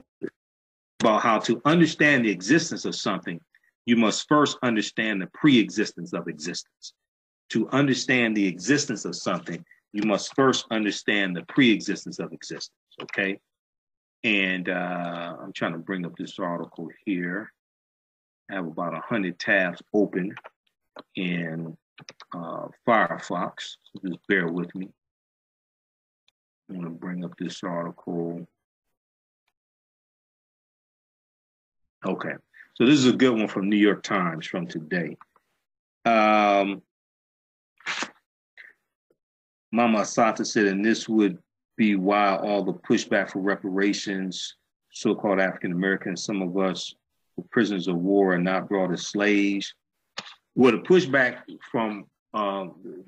about how to understand the existence of something, you must first understand the pre-existence of existence. To understand the existence of something, you must first understand the pre-existence of existence, okay? And I'm trying to bring up this article here. I have about 100 tabs open in Firefox, so just bear with me. I'm going to bring up this article. Okay, so this is a good one from New York Times from today. Mama Asata said, and this would be why all the pushback for reparations, so-called African Americans, some of us were prisoners of war and not brought as slaves. Well, the pushback from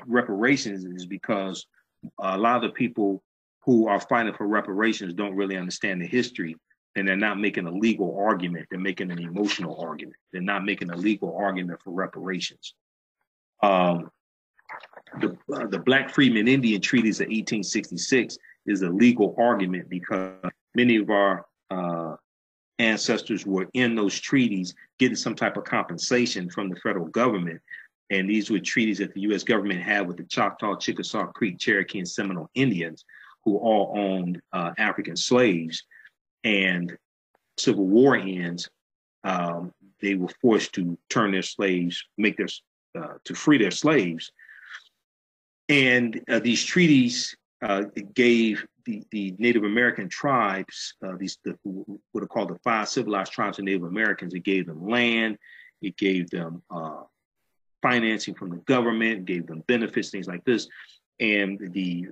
reparations is because a lot of the people who are fighting for reparations don't really understand the history, and they're not making a legal argument. They're making an emotional argument. They're not making a legal argument for reparations. The Black Freedmen Indian Treaties of 1866 is a legal argument because many of our ancestors were in those treaties getting some type of compensation from the federal government. And these were treaties that the U.S. government had with the Choctaw, Chickasaw, Creek, Cherokee, and Seminole Indians, who all owned African slaves. And Civil War ends, they were forced to turn their slaves, to free their slaves. And these treaties gave the Native American tribes, what are called the 5 civilized tribes of Native Americans, it gave them land, it gave them financing from the government, gave them benefits, things like this. And the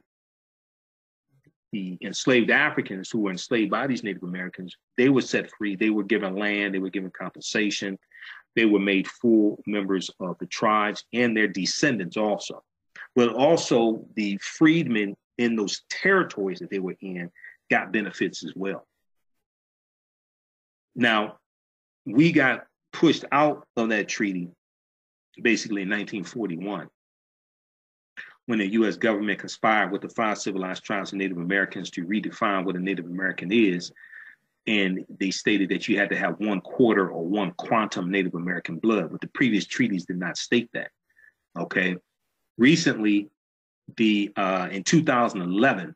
enslaved Africans who were enslaved by these Native Americans, they were set free, they were given land, they were given compensation, they were made full members of the tribes and their descendants also. But also the freedmen in those territories that they were in got benefits as well. Now, we got pushed out of that treaty basically in 1941, when the U.S. government conspired with the 5 civilized tribes of Native Americans to redefine what a Native American is. And they stated that you had to have 1/4 or 1 quantum Native American blood, but the previous treaties did not state that. Okay. Recently, in 2011,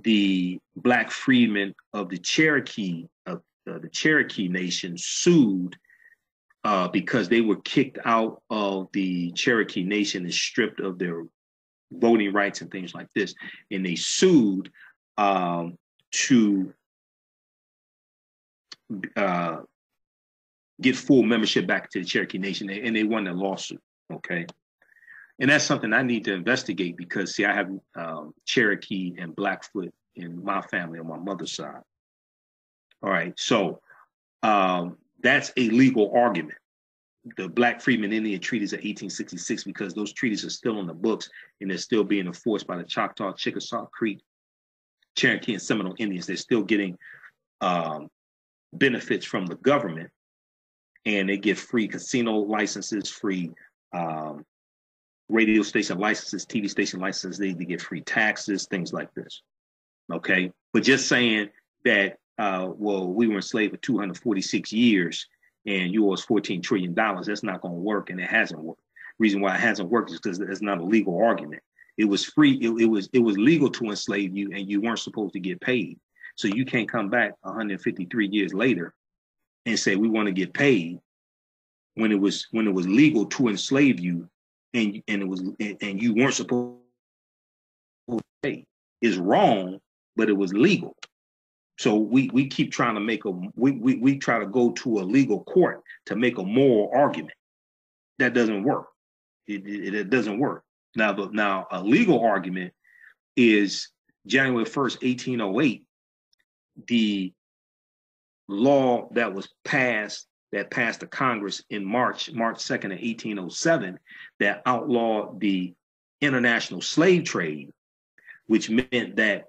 the Black freedmen of the Cherokee Nation sued because they were kicked out of the Cherokee Nation and stripped of their voting rights and things like this. And they sued to get full membership back to the Cherokee Nation, and they won their lawsuit. Okay. And that's something I need to investigate because, see, I have Cherokee and Blackfoot in my family on my mother's side. All right. So that's a legal argument. The Black Freedmen Indian Treaties of 1866, because those treaties are still on the books and they're still being enforced by the Choctaw, Chickasaw, Creek, Cherokee, and Seminole Indians. They're still getting benefits from the government, and they get free casino licenses, free radio station licenses, TV station licenses. They get free taxes, things like this. Okay. But just saying that, well, we were enslaved for 246 years and you owe us $14 trillion, that's not going to work, and it hasn't worked. Reason why it hasn't worked is because it's not a legal argument. It was free. It was legal to enslave you, and you weren't supposed to get paid. So you can't come back 153 years later and say we want to get paid when it was legal to enslave you, and you weren't supposed to pay. It's wrong, but it was legal. So we keep trying to we try to go to a legal court to make a moral argument. That doesn't work. It doesn't work. Now a legal argument is January 1st, 1808, the law that was passed the Congress in March 2nd of 1807 that outlawed the international slave trade, which meant that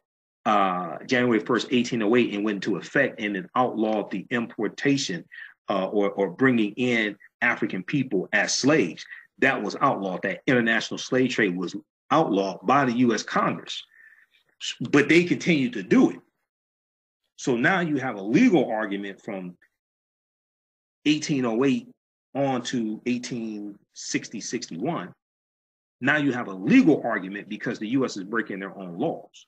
January 1st, 1808, and went into effect, and it outlawed the importation or bringing in African people as slaves. That was outlawed. That international slave trade was outlawed by the U.S. Congress, but they continued to do it. So now you have a legal argument from 1808 on to 1860, 61. Now you have a legal argument because the U.S. is breaking their own laws.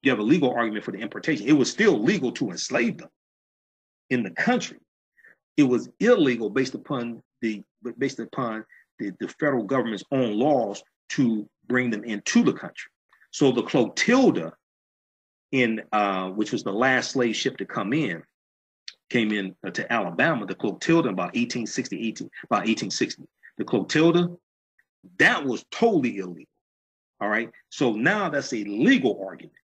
You have a legal argument for the importation. It was still legal to enslave them in the country. It was illegal based upon the federal government's own laws to bring them into the country. So the Clotilda, which was the last slave ship to came in to Alabama, the Clotilda about 1860. The Clotilda, that was totally illegal. All right. So now that's a legal argument,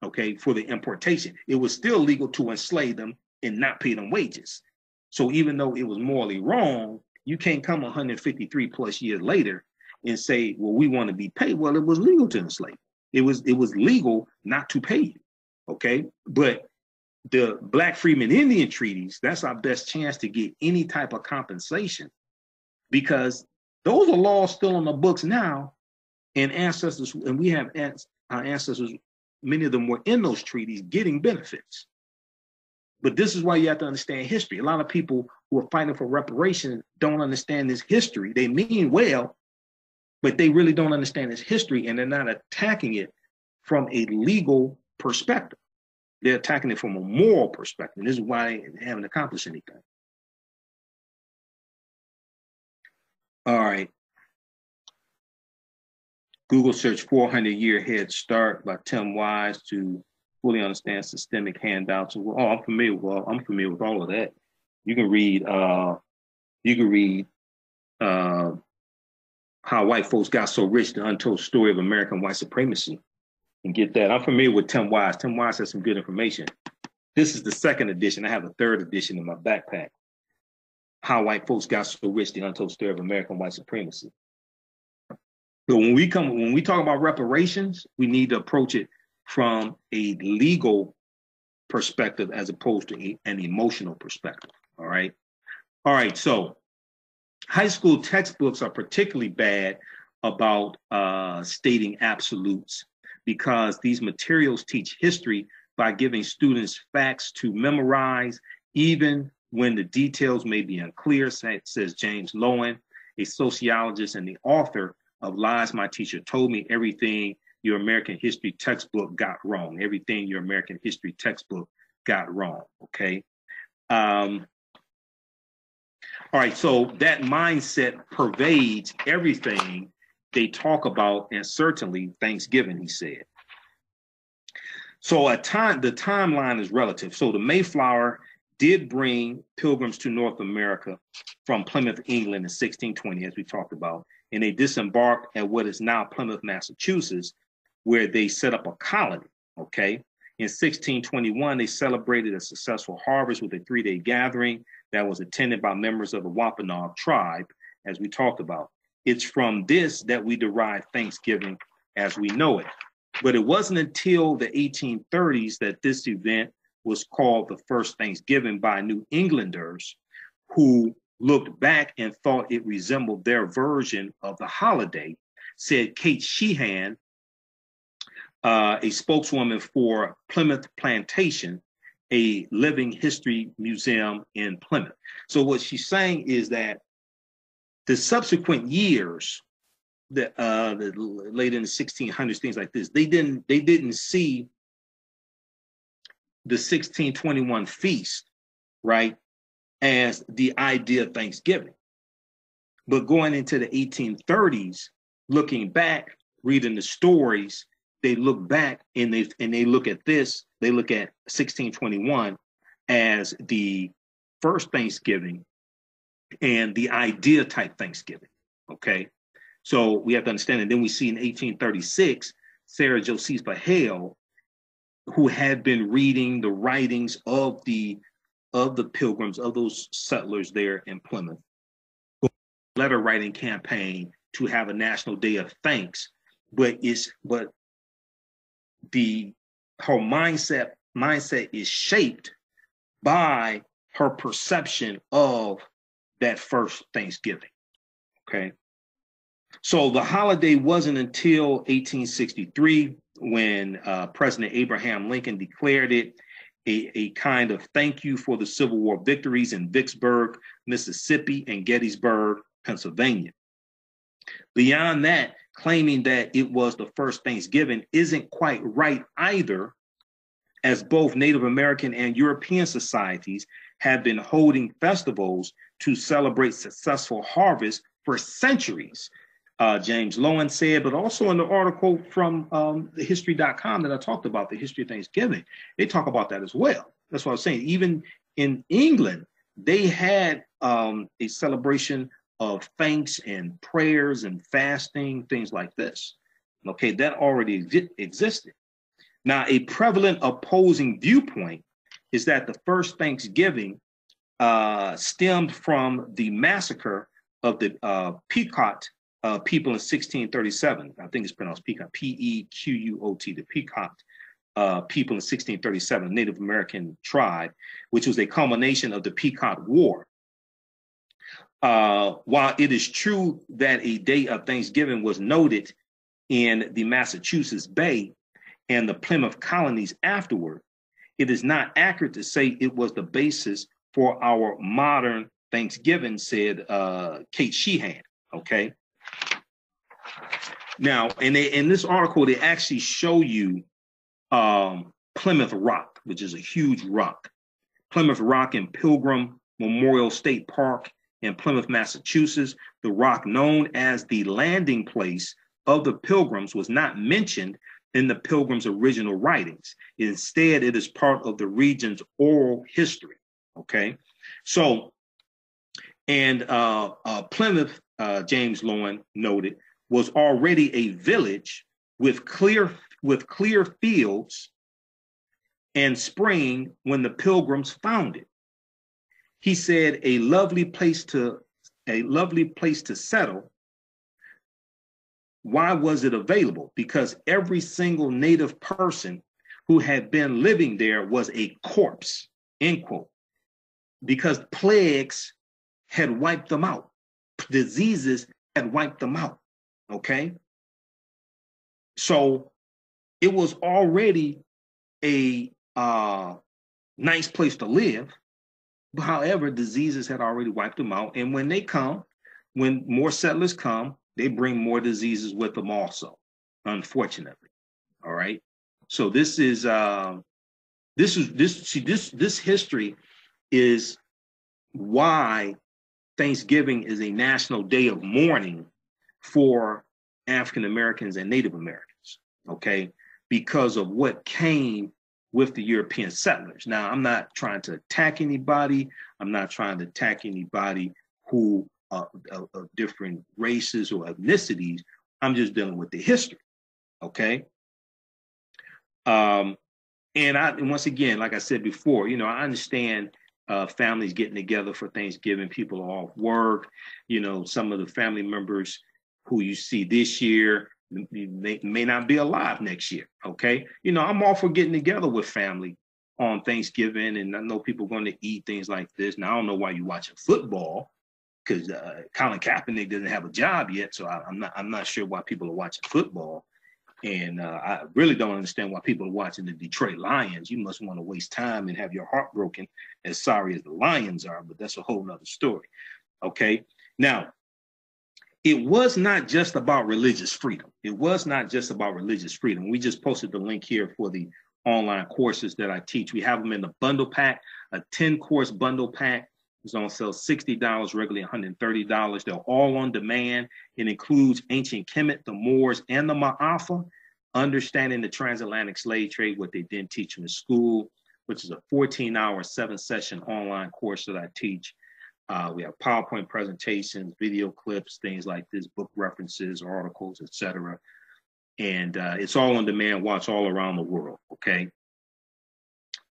okay, for the importation. It was still legal to enslave them and not pay them wages. So even though it was morally wrong, you can't come 153 plus years later and say, well, we want to be paid. Well, it was legal to enslave. It was legal not to pay you. Okay. But the Black Freedmen Indian treaties, that's our best chance to get any type of compensation, because those are laws still on the books now, and ancestors, and we have our ancestors, many of them were in those treaties getting benefits. But this is why you have to understand history. A lot of people who are fighting for reparations don't understand this history. They mean well, but they really don't understand this history, and they're not attacking it from a legal perspective. They're attacking it from a moral perspective. This is why they haven't accomplished anything. All right. Google search 400-year head start by Tim Wise to fully understand systemic handouts. Oh, I'm familiar with all of that. You can read How White Folks Got So Rich, the Untold Story of American White Supremacy, and get that. I'm familiar with Tim Wise. Tim Wise has some good information. This is the second edition. I have a third edition in my backpack. How White Folks Got So Rich, the Untold Story of American White Supremacy. So when we talk about reparations, we need to approach it from a legal perspective as opposed to an emotional perspective. All right. So high school textbooks are particularly bad about stating absolutes, because these materials teach history by giving students facts to memorize, even when the details may be unclear, says James Lowen, a sociologist and the author of Lies My Teacher Told Me, Everything Your American History Textbook Got Wrong. Everything Your American History Textbook Got Wrong, okay? All right, so that mindset pervades everything they talk about, and certainly Thanksgiving, he said. So the timeline is relative. So the Mayflower did bring pilgrims to North America from Plymouth, England in 1620, as we talked about, and they disembarked at what is now Plymouth, Massachusetts, where they set up a colony, okay? In 1621, they celebrated a successful harvest with a 3-day gathering that was attended by members of the Wampanoag tribe, as we talked about. It's from this that we derive Thanksgiving as we know it. But it wasn't until the 1830s that this event was called the first Thanksgiving by New Englanders, who looked back and thought it resembled their version of the holiday, said Kate Sheehan, a spokeswoman for Plymouth Plantation, a living history museum in Plymouth. So what she's saying is that the subsequent years, late in the 1600s, things like this, they didn't see the 1621 feast, right, as the idea of Thanksgiving. But going into the 1830s, looking back, reading the stories, they look back and they look at this, they look at 1621 as the first Thanksgiving and the idea type Thanksgiving, okay? So we have to understand, and then we see in 1836, Sarah Josepha Hale, who had been reading the writings of the pilgrims, of those settlers there in Plymouth, letter writing campaign to have a National Day of Thanks, but her mindset is shaped by her perception of that first Thanksgiving, okay? So the holiday wasn't until 1863 when President Abraham Lincoln declared it a kind of thank you for the Civil War victories in Vicksburg, Mississippi, and Gettysburg, Pennsylvania. Beyond that, claiming that it was the first Thanksgiving isn't quite right either, as both Native American and European societies have been holding festivals to celebrate successful harvests for centuries, James Lowen said, but also in the article from the history.com that I talked about, the history of Thanksgiving, they talk about that as well. That's what I was saying. Even in England, they had a celebration of thanks and prayers and fasting, things like this. Okay, that already existed. Now, a prevalent opposing viewpoint is that the first Thanksgiving stemmed from the massacre of the Pequot people in 1637. I think it's pronounced Pequot, P-E-Q-U-O-T, the Pequot people in 1637, Native American tribe, which was a culmination of the Pequot War. While it is true that a day of Thanksgiving was noted in the Massachusetts Bay and the Plymouth colonies afterward, it is not accurate to say it was the basis for our modern Thanksgiving, said Kate Sheehan. Okay. Now, in this article, they actually show you Plymouth Rock, which is a huge rock. Plymouth Rock in Pilgrim Memorial State Park in Plymouth, Massachusetts. The rock known as the landing place of the Pilgrims was not mentioned in the Pilgrims' original writings. Instead, it is part of the region's oral history. Okay, so, and Plymouth, James Lowen noted, was already a village with clear fields and spring when the Pilgrims found it. He said, a lovely place to settle. Why was it available? Because every single native person who had been living there was a corpse, end quote. Because plagues had wiped them out. Diseases had wiped them out, okay? So it was already a nice place to live. However, diseases had already wiped them out. And when when more settlers come, they bring more diseases with them also, unfortunately. All right. So this history is why Thanksgiving is a national day of mourning for African Americans and Native Americans. Okay. Because of what came with the European settlers. Now, I'm not trying to attack anybody. I'm not trying to attack anybody who of different races or ethnicities. I'm just dealing with the history, okay? And once again, like I said before, you know, I understand families getting together for Thanksgiving. People are off work. You know, some of the family members who you see this year may not be alive next year, okay? You know, I'm all for getting together with family on Thanksgiving, and I know people are going to eat things like this. Now, I don't know why you're watching football, because Colin Kaepernick doesn't have a job yet, so I'm not sure why people are watching football, and I really don't understand why people are watching the Detroit Lions. You must want to waste time and have your heart broken, as sorry as the Lions are, but that's a whole nother story. Okay, now it was not just about religious freedom. It was not just about religious freedom. We just posted the link here for the online courses that I teach. We have them in the bundle pack, a 10-course bundle pack. It's on sale $60, regularly $130. They're all on demand. It includes Ancient Kemet, the Moors, and the Ma'afa, Understanding the Transatlantic Slave Trade, what they didn't teach in school, which is a 14-hour, 7-session online course that I teach. We have PowerPoint presentations, video clips, things like this, book references, articles, etc. And it's all on demand, watch all around the world, okay?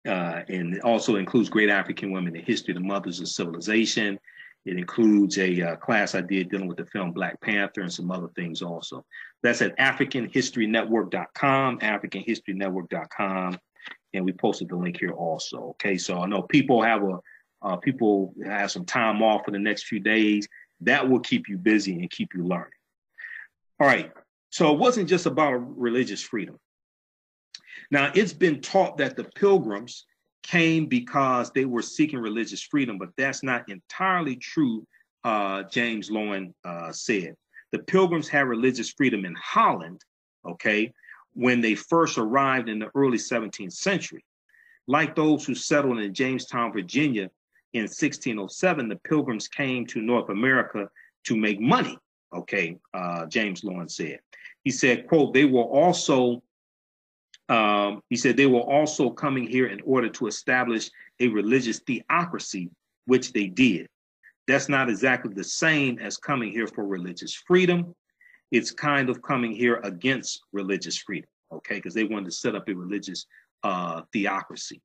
And it also includes Great African Women, the History of the Mothers of Civilization. It includes a class I did dealing with the film Black Panther and some other things also. That's at AfricanHistoryNetwork.com, AfricanHistoryNetwork.com. And we posted the link here also. Okay, so I know people have some time off for the next few days. That will keep you busy and keep you learning. All right, so it wasn't just about religious freedom. Now, it's been taught that the Pilgrims came because they were seeking religious freedom, but that's not entirely true, James Lowen said. The Pilgrims had religious freedom in Holland, okay, when they first arrived in the early 17th century. Like those who settled in Jamestown, Virginia in 1607, the Pilgrims came to North America to make money, okay, James Loewen said. He said, quote, they were also coming here in order to establish a religious theocracy, which they did. That's not exactly the same as coming here for religious freedom. It's kind of coming here against religious freedom, okay, because they wanted to set up a religious theocracy.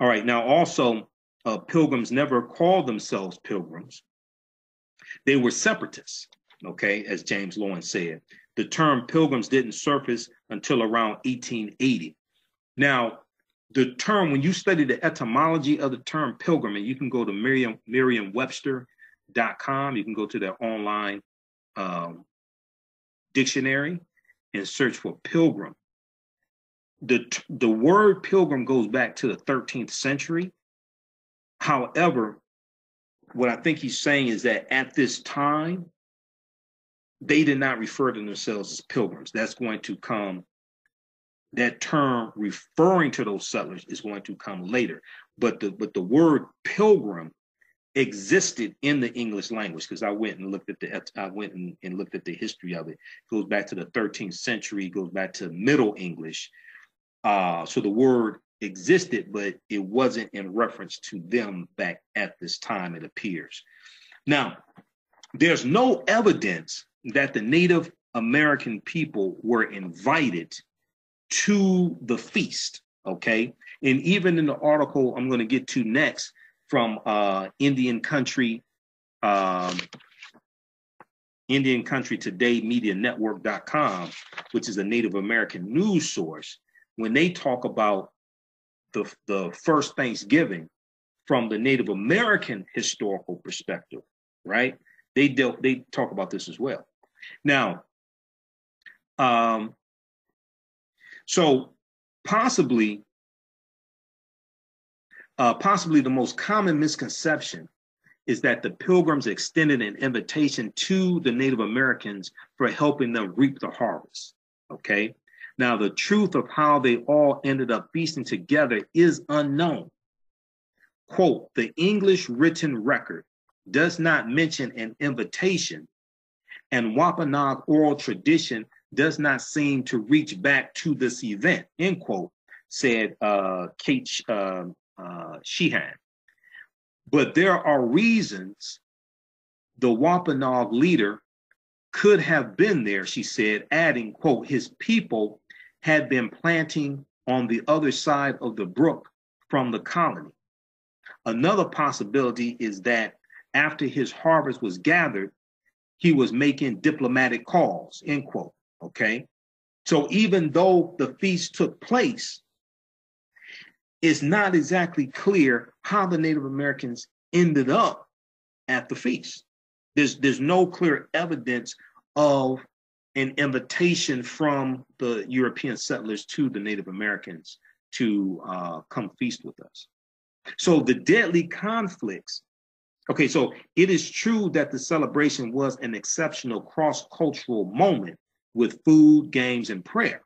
All right, now also, Pilgrims never called themselves Pilgrims. They were separatists, okay, as James Loewen said. The term Pilgrims didn't surface until around 1880. Now, the term, when you study the etymology of the term pilgrim, and you can go to Merriam-Webster.com, you can go to their online dictionary and search for pilgrim. The word pilgrim goes back to the 13th century. However, what I think he's saying is that at this time, they did not refer to themselves as pilgrims. That's going to come, that term referring to those settlers is going to come later. But the word pilgrim existed in the English language, because I went and looked at the history of it. It goes back to the 13th century, it goes back to Middle English. So the word existed, but it wasn't in reference to them back at this time, it appears. Now, there's no evidence that the Native American people were invited to the feast, okay? And even in the article I'm going to get to next from Indian Country Today Media Network.com, which is a Native American news source, when they talk about the first Thanksgiving from the Native American historical perspective, right? They talk about this as well. Now, so possibly the most common misconception is that the Pilgrims extended an invitation to the Native Americans for helping them reap the harvest, okay? Now, the truth of how they all ended up feasting together is unknown. Quote, the English written record does not mention an invitation, and Wampanoag oral tradition does not seem to reach back to this event, end quote, said Kate Sheehan. But there are reasons the Wampanoag leader could have been there, she said, adding, quote, his people had been planting on the other side of the brook from the colony. Another possibility is that after his harvest was gathered, he was making diplomatic calls, end quote, okay? So even though the feast took place, it's not exactly clear how the Native Americans ended up at the feast. There's no clear evidence of an invitation from the European settlers to the Native Americans to come feast with us. So the deadly conflicts, okay, so it is true that the celebration was an exceptional cross-cultural moment with food, games, and prayer.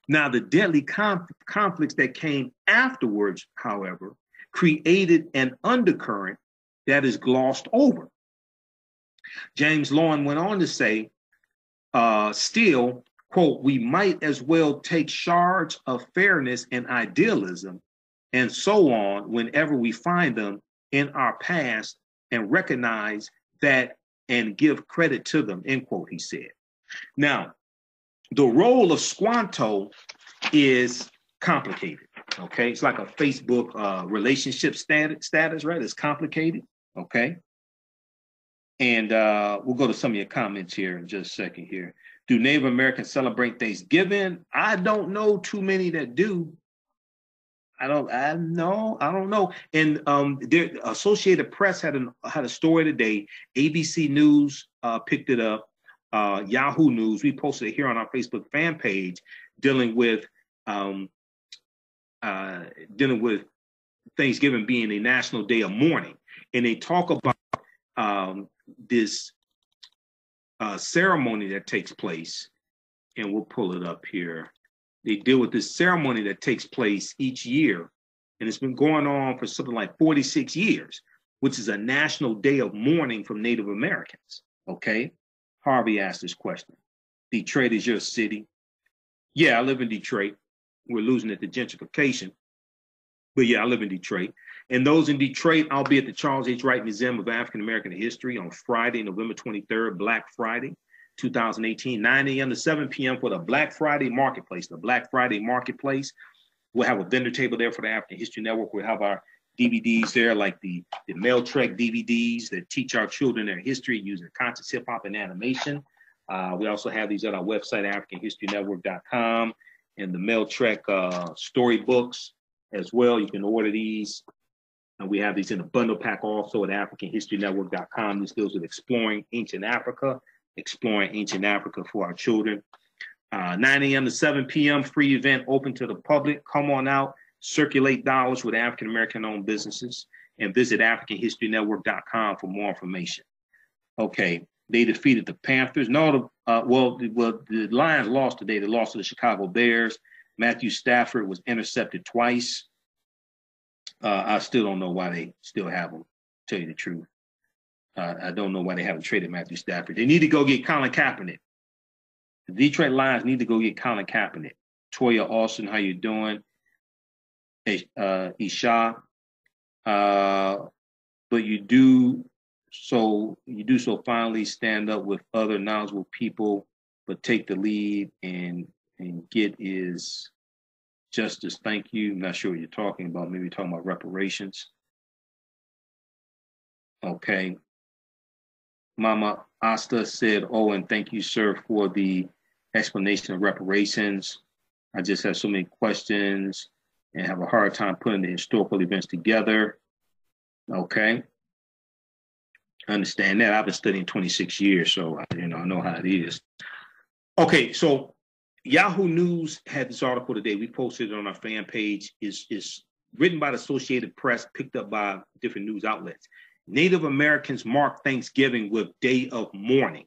Now, the deadly conflicts that came afterwards, however, created an undercurrent that is glossed over. James Loewen went on to say, still, quote, we might as well take charge of fairness and idealism and so on whenever we find them in our past and recognize that and give credit to them, end quote, he said. Now, the role of Squanto is complicated, okay? It's like a Facebook relationship status, right? It's complicated, okay? And we'll go to some of your comments here in just a second here. Do Native Americans celebrate Thanksgiving? I don't know too many that do. I don't know. And the Associated Press had a story today. ABC News picked it up. Yahoo News, we posted it here on our Facebook fan page, dealing with Thanksgiving being a National Day of Mourning, and they talk about this ceremony that takes place, and we'll pull it up here. They deal with this ceremony that takes place each year, and it's been going on for something like 46 years, which is a National Day of Mourning from Native Americans. Okay, Harvey asked this question. Detroit is your city. Yeah, I live in Detroit. We're losing it to gentrification. But yeah, I live in Detroit. And those in Detroit, I'll be at the Charles H. Wright Museum of African American History on Friday, November 23rd, Black Friday, 2018, 9 a.m. to 7 p.m. for the Black Friday Marketplace. The Black Friday Marketplace. We'll have a vendor table there for the African History Network. We'll have our DVDs there, like the Mail Trek DVDs that teach our children their history using conscious hip hop and animation. We also have these at our website, AfricanHistoryNetwork.com, and the Mail Trek storybooks as well. You can order these. And we have these in a bundle pack also at AfricanHistoryNetwork.com. This deals with exploring ancient Africa for our children. 9 a.m. to 7 p.m. free event open to the public. Come on out, circulate dollars with African American owned businesses, and visit AfricanHistoryNetwork.com for more information. Okay, they defeated the Panthers. No, the Lions lost today. They lost to the Chicago Bears. Matthew Stafford was intercepted twice. I still don't know why they still have him, to tell you the truth. I don't know why they haven't traded Matthew Stafford. They need to go get Colin Kaepernick. The Detroit Lions need to go get Colin Kaepernick. Toya Austin, how you doing? Isha. But you do so finally stand up with other knowledgeable people, but take the lead and get is justice. Thank you. I'm not sure what you're talking about. Maybe you're talking about reparations. Okay. Mama Asta said, oh, and thank you, sir, for the explanation of reparations. I just have so many questions and have a hard time putting the historical events together. Okay. I understand that. I've been studying 26 years, so I know how it is. Okay, so Yahoo News had this article today. We posted it on our fan page. Is written by the Associated Press, picked up by different news outlets. Native Americans mark Thanksgiving with Day of Mourning.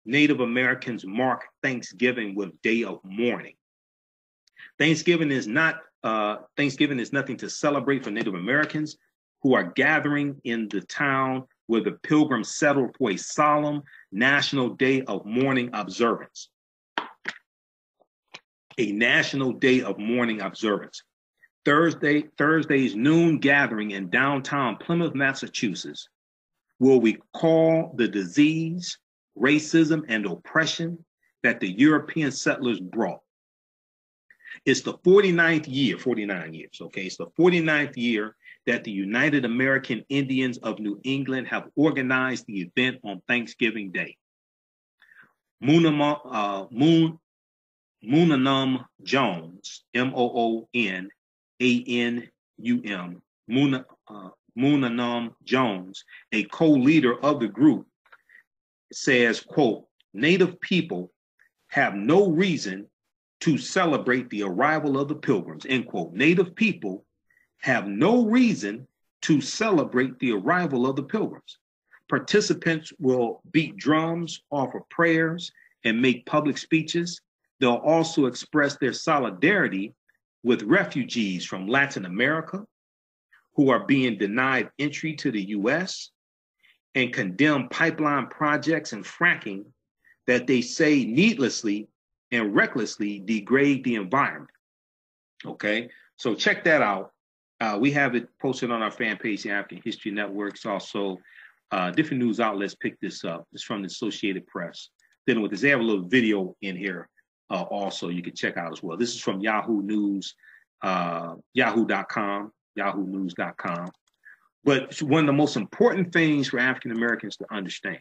Native Americans mark Thanksgiving with Day of Mourning. Thanksgiving is nothing to celebrate for Native Americans who are gathering in the town where the Pilgrims settled for a solemn National Day of Mourning observance. A National Day of Mourning observance. Thursday's noon gathering in downtown Plymouth, Massachusetts, will recall the disease, racism, and oppression that the European settlers brought. It's the 49 years, okay? It's the 49th year that the United American Indians of New England have organized the event on Thanksgiving Day. Moonanum Jones, M-O-O-N-A-N-U-M, Moonanum Jones, a co-leader of the group, says, quote, Native people have no reason to celebrate the arrival of the Pilgrims, end quote. Native people have no reason to celebrate the arrival of the Pilgrims. Participants will beat drums, offer prayers, and make public speeches. They'll also express their solidarity with refugees from Latin America who are being denied entry to the U.S. and condemn pipeline projects and fracking that they say needlessly and recklessly degrade the environment. Okay, so check that out. We have it posted on our fan page, the African History Networks. Also, different news outlets picked this up. It's from the Associated Press. Dealing with this, they have a little video in here also you can check out as well. This is from Yahoo News, yahoo.com, yahoonews.com. But one of the most important things for African Americans to understand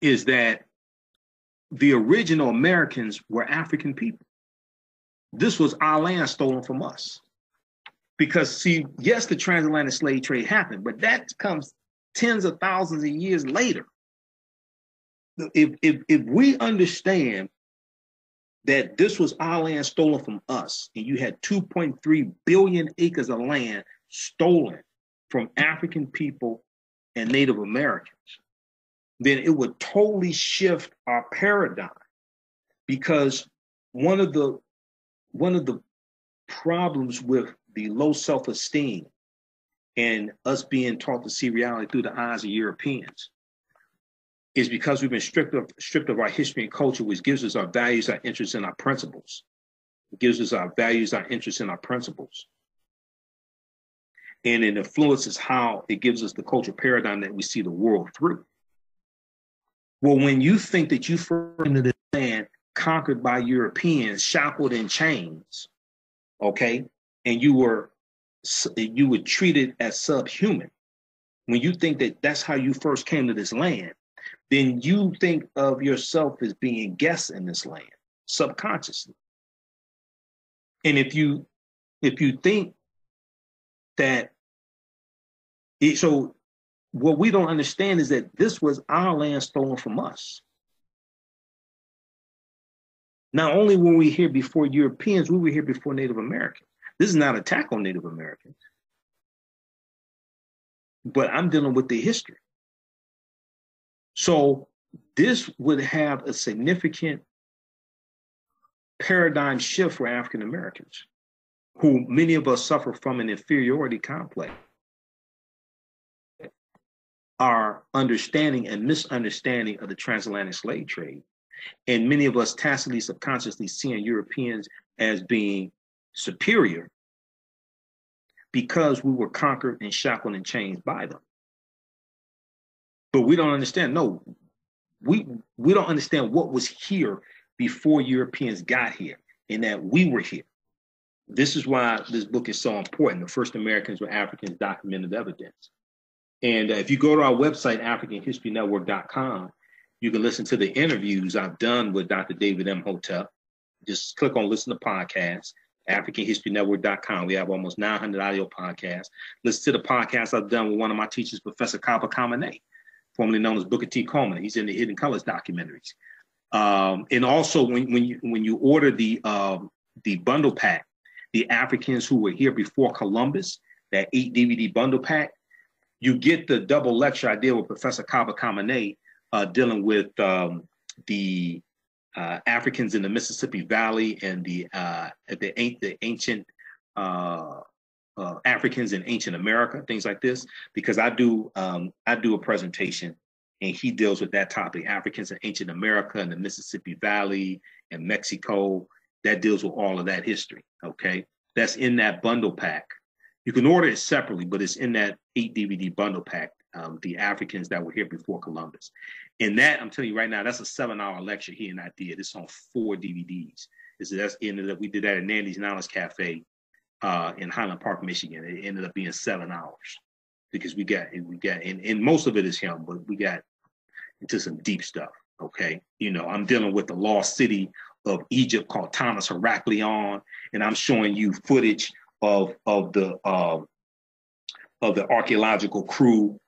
is that the original Americans were African people. This was our land stolen from us. Because, see, yes, the transatlantic slave trade happened, but that comes tens of thousands of years later. If we understand that this was our land stolen from us, and you had 2.3 billion acres of land stolen from African people and Native Americans, then it would totally shift our paradigm. Because one of the problems with the low self-esteem and us being taught to see reality through the eyes of Europeans is because we've been stripped of our history and culture, which gives us our values, our interests, and our principles. It gives us our values, our interests, and our principles. And it influences how it gives us the cultural paradigm that we see the world through. Well, when you think that you first into this land conquered by Europeans, shackled in chains, okay, and you were treated as subhuman, when you think that that's how you first came to this land, then you think of yourself as being guests in this land subconsciously. And if you think that so what we don't understand is that this was our land stolen from us. Not only were we here before Europeans, we were here before Native Americans. This is not an attack on Native Americans, but I'm dealing with the history. So this would have a significant paradigm shift for African Americans, who many of us suffer from an inferiority complex. Our understanding and misunderstanding of the transatlantic slave trade. And many of us tacitly, subconsciously seeing Europeans as being superior because we were conquered and shackled and chained by them. But we don't understand. No, we don't understand what was here before Europeans got here and that we were here. This is why this book is so important. The first Americans were Africans, documented evidence. And if you go to our website, AfricanHistoryNetwork.com, you can listen to the interviews I've done with Dr. David Imhotep. Just click on listen to podcasts, AfricanHistoryNetwork.com. We have almost 900 audio podcasts. Listen to the podcast I've done with one of my teachers, Professor Kaba Kamene, formerly known as Booker T. Coleman. He's in the Hidden Colors documentaries. And also, when you order the bundle pack, the Africans who were here before Columbus, that 8 DVD bundle pack, you get the double lecture I did with Professor Kaba Kamene dealing with the Africans in the Mississippi Valley and the ancient Africans in ancient America, things like this. Because I do a presentation and he deals with that topic: Africans in ancient America and the Mississippi Valley and Mexico. That deals with all of that history. Okay, that's in that bundle pack. You can order it separately, but it's in that 8 DVD bundle pack, the Africans that were here before Columbus. And that, I'm telling you right now, that's a 7-hour lecture he and I did. It's on 4 DVDs. We did that at Nandy's Knowledge Cafe in Highland Park, Michigan. It ended up being 7 hours because we got, and most of it is him, but we got into some deep stuff. Okay, I'm dealing with the lost city of Egypt called Thomas Heraclion, and I'm showing you footage of the archaeological crew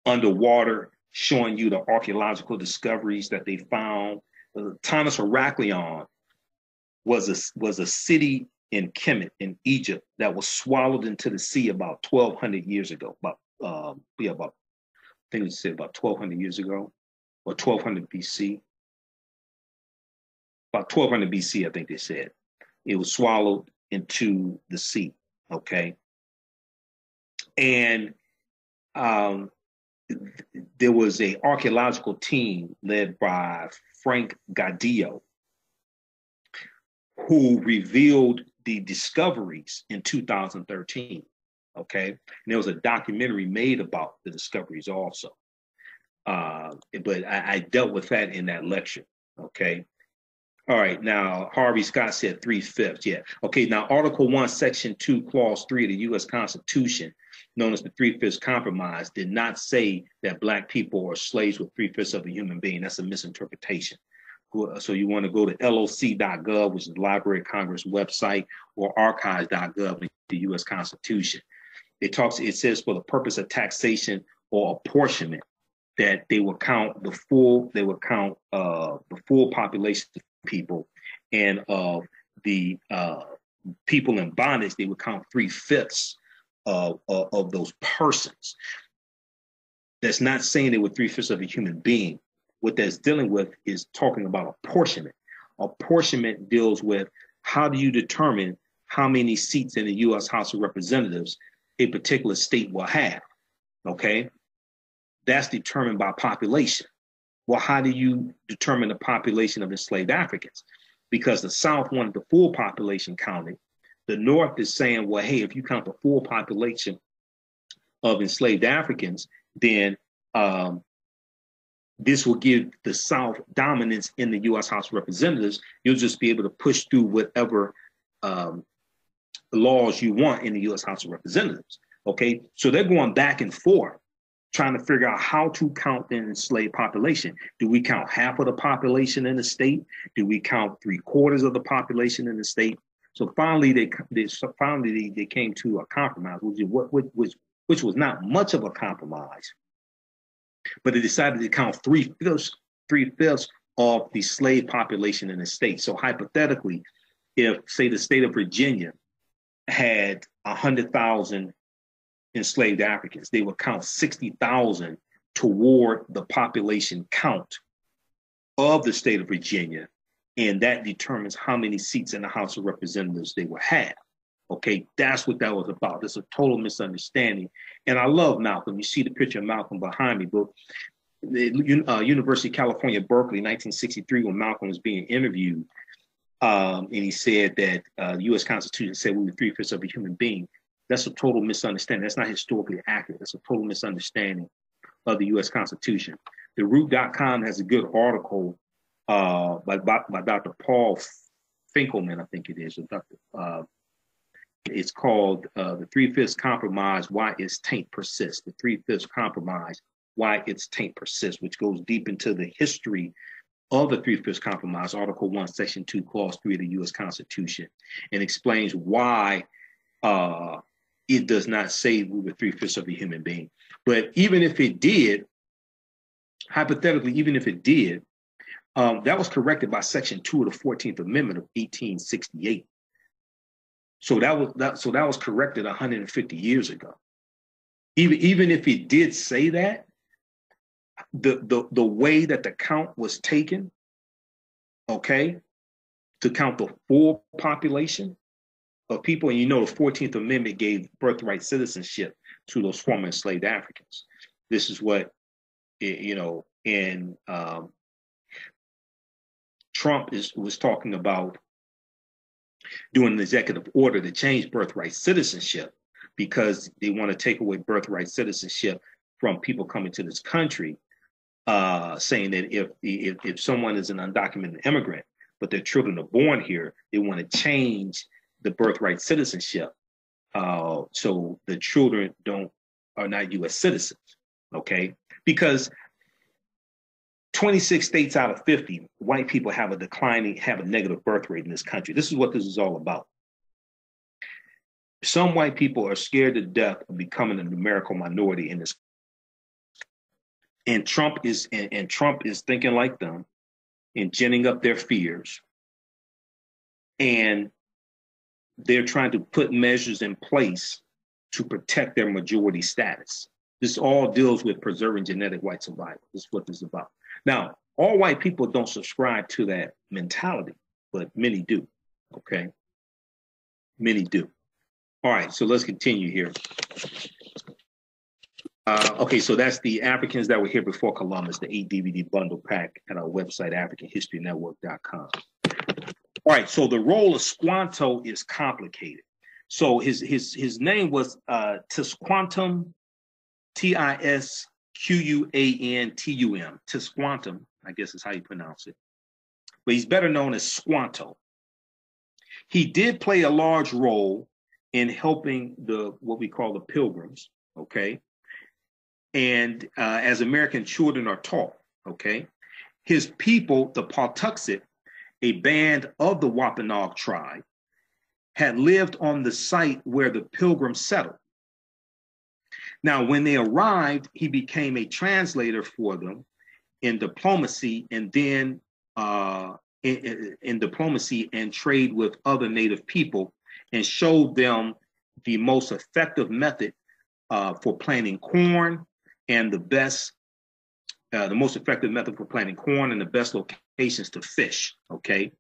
underwater, showing you the archaeological discoveries that they found. Thomas Heraclion was a city in Kemet in Egypt that was swallowed into the sea about 1,200 years ago. I think it said about 1,200 years ago, or 1,200 BC. About 1,200 BC, I think they said. It was swallowed into the sea, okay? And there was an archaeological team led by Frank Gaudillo who revealed the discoveries in 2013, okay? And there was a documentary made about the discoveries also. But I dealt with that in that lecture, okay? All right, now Harvey Scott said 3/5, yeah. Okay, now Article 1, Section 2, Clause 3 of the U.S. Constitution, known as the 3/5 Compromise, did not say that Black people are slaves with 3/5 of a human being. That's a misinterpretation. So you want to go to loc.gov, which is the Library of Congress website, or archives.gov, the U.S. Constitution. It says for the purpose of taxation or apportionment, that they will count the full population of people, and of the people in bondage, they would count 3/5 of those persons. That's not saying they were 3/5 of a human being. What that's dealing with is talking about apportionment. Apportionment deals with how do you determine how many seats in the U.S. House of Representatives a particular state will have, okay? That's determined by population. Well, how do you determine the population of enslaved Africans? Because the South wanted the full population counted. The North is saying, well, hey, if you count the full population of enslaved Africans, then this will give the South dominance in the U.S. House of Representatives. You'll just be able to push through whatever laws you want in the U.S. House of Representatives. Okay, so they're going back and forth, trying to figure out how to count the enslaved population. Do we count half of the population in the state? Do we count 3/4 of the population in the state? So finally, they came to a compromise, which was not much of a compromise, but they decided to count 3/5 of the slave population in the state. So hypothetically, if, say, the state of Virginia had 100,000 enslaved Africans, they would count 60,000 toward the population count of the state of Virginia, and that determines how many seats in the House of Representatives they will have. Okay, that's what that was about. It's a total misunderstanding. And I love Malcolm. You see the picture of Malcolm behind me, but the University of California, Berkeley, 1963, when Malcolm was being interviewed, and he said that the U.S. Constitution said we were 3/5 of a human being. That's a total misunderstanding. That's not historically accurate. That's a total misunderstanding of the U.S. Constitution. The Root.com has a good article by Dr. Paul Finkelman, I think it is. It's called The 3/5 Compromise, Why Its Taint Persists. The 3/5 Compromise, Why Its Taint Persists, which goes deep into the history of the 3/5 Compromise, Article 1, Section 2, Clause 3 of the U.S. Constitution, and explains why it does not say we were 3/5 of a human being. But even if it did, hypothetically, even if it did, that was corrected by Section 2 of the 14th Amendment of 1868. So that was corrected 150 years ago. Even if it did say that, the way that the count was taken, okay, to count the full population of people, and you know the 14th Amendment gave birthright citizenship to those former enslaved Africans. This is what, and Trump was talking about doing an executive order to change birthright citizenship because they want to take away birthright citizenship from people coming to this country, saying that if someone is an undocumented immigrant, but their children are born here, they want to change the birthright citizenship so the children are not U.S. citizens, okay? Because 26 states out of 50, white people have a negative birth rate in this country. This is what this is all about. Some white people are scared to death of becoming a numerical minority in this. And Trump is thinking like them and ginning up their fears. And they're trying to put measures in place to protect their majority status. This all deals with preserving genetic white survival. This is what this is about. Now, all white people don't subscribe to that mentality, but many do, okay? Many do. All right, so let's continue here. Okay, so that's the Africans that were here before Columbus, the 8 DVD bundle pack at our website, AfricanHistoryNetwork.com. All right, so the role of Squanto is complicated. So his name was Tisquantum, Tisquantum, Tisquantum, I guess is how you pronounce it. But he's better known as Squanto. He did play a large role in helping what we call the Pilgrims, okay? And as American children are taught, okay? His people, the Pawtuxet, a band of the Wampanoag tribe, had lived on the site where the Pilgrims settled. Now, when they arrived, he became a translator for them in diplomacy, and then in diplomacy and trade with other native people, and showed them the most effective method for planting corn and the most effective method for planting corn and the best locations to fish, okay?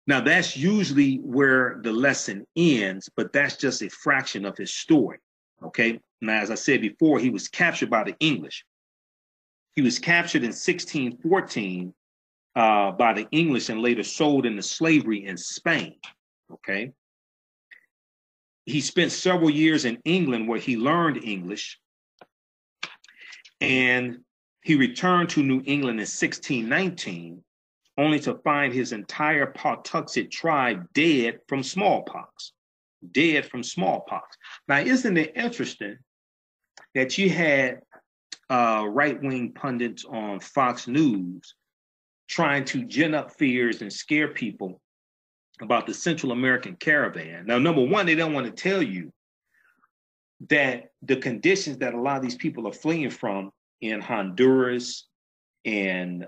Now, that's usually where the lesson ends, but that's just a fraction of his story, okay? Now, as I said before, he was captured by the English. He was captured in 1614 by the English and later sold into slavery in Spain, okay? He spent several years in England where he learned English, and he returned to New England in 1619, only to find his entire Pawtuxet tribe dead from smallpox. Dead from smallpox. Now, isn't it interesting that you had right-wing pundits on Fox News trying to gin up fears and scare people about the Central American caravan? Now, number one, they don't want to tell you that the conditions that a lot of these people are fleeing from in Honduras and